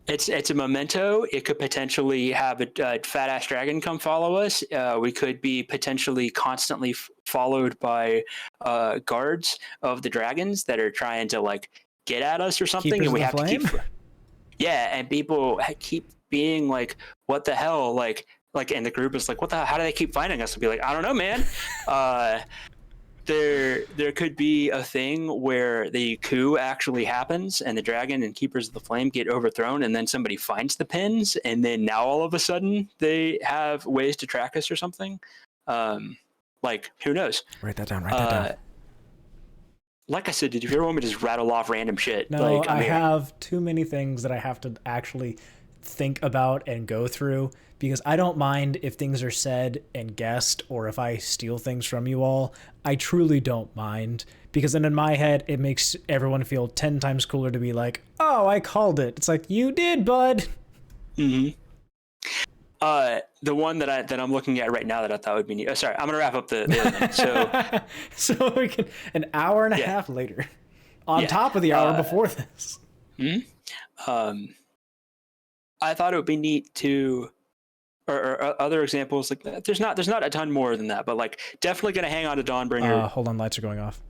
It's a memento. It could potentially have a fat ass dragon come follow us. We could be potentially constantly followed by guards of the dragons that are trying to like get at us or something, Keepers and we have flame? to keep. Yeah, and people keep being like, "What the hell?" Like, and the group is like, "What the? How do they keep finding us?" And be like, "I don't know, man." There could be a thing where the coup actually happens and the dragon and keepers of the flame get overthrown, and then somebody finds the pins, and then now all of a sudden they have ways to track us or something. Like, who knows? Write that down. Like I said, did you ever want me to just rattle off random shit? No, like, I have too many things that I have to actually think about and go through, because I don't mind if things are said and guessed or if I steal things from you all. I truly don't mind, because then in my head it makes everyone feel 10 times cooler to be like, oh, I called it. It's like, you did, bud. Mm-hmm. The one that I'm looking at right now that I thought would be neat. Oh, sorry, I'm gonna wrap up the other thing. So we can an hour and a half later, on top of the hour before this. Mm-hmm. I thought it would be neat to, or other examples like that. There's not a ton more than that, but like definitely gonna hang on to Dawnbringer. Hold on, lights are going off.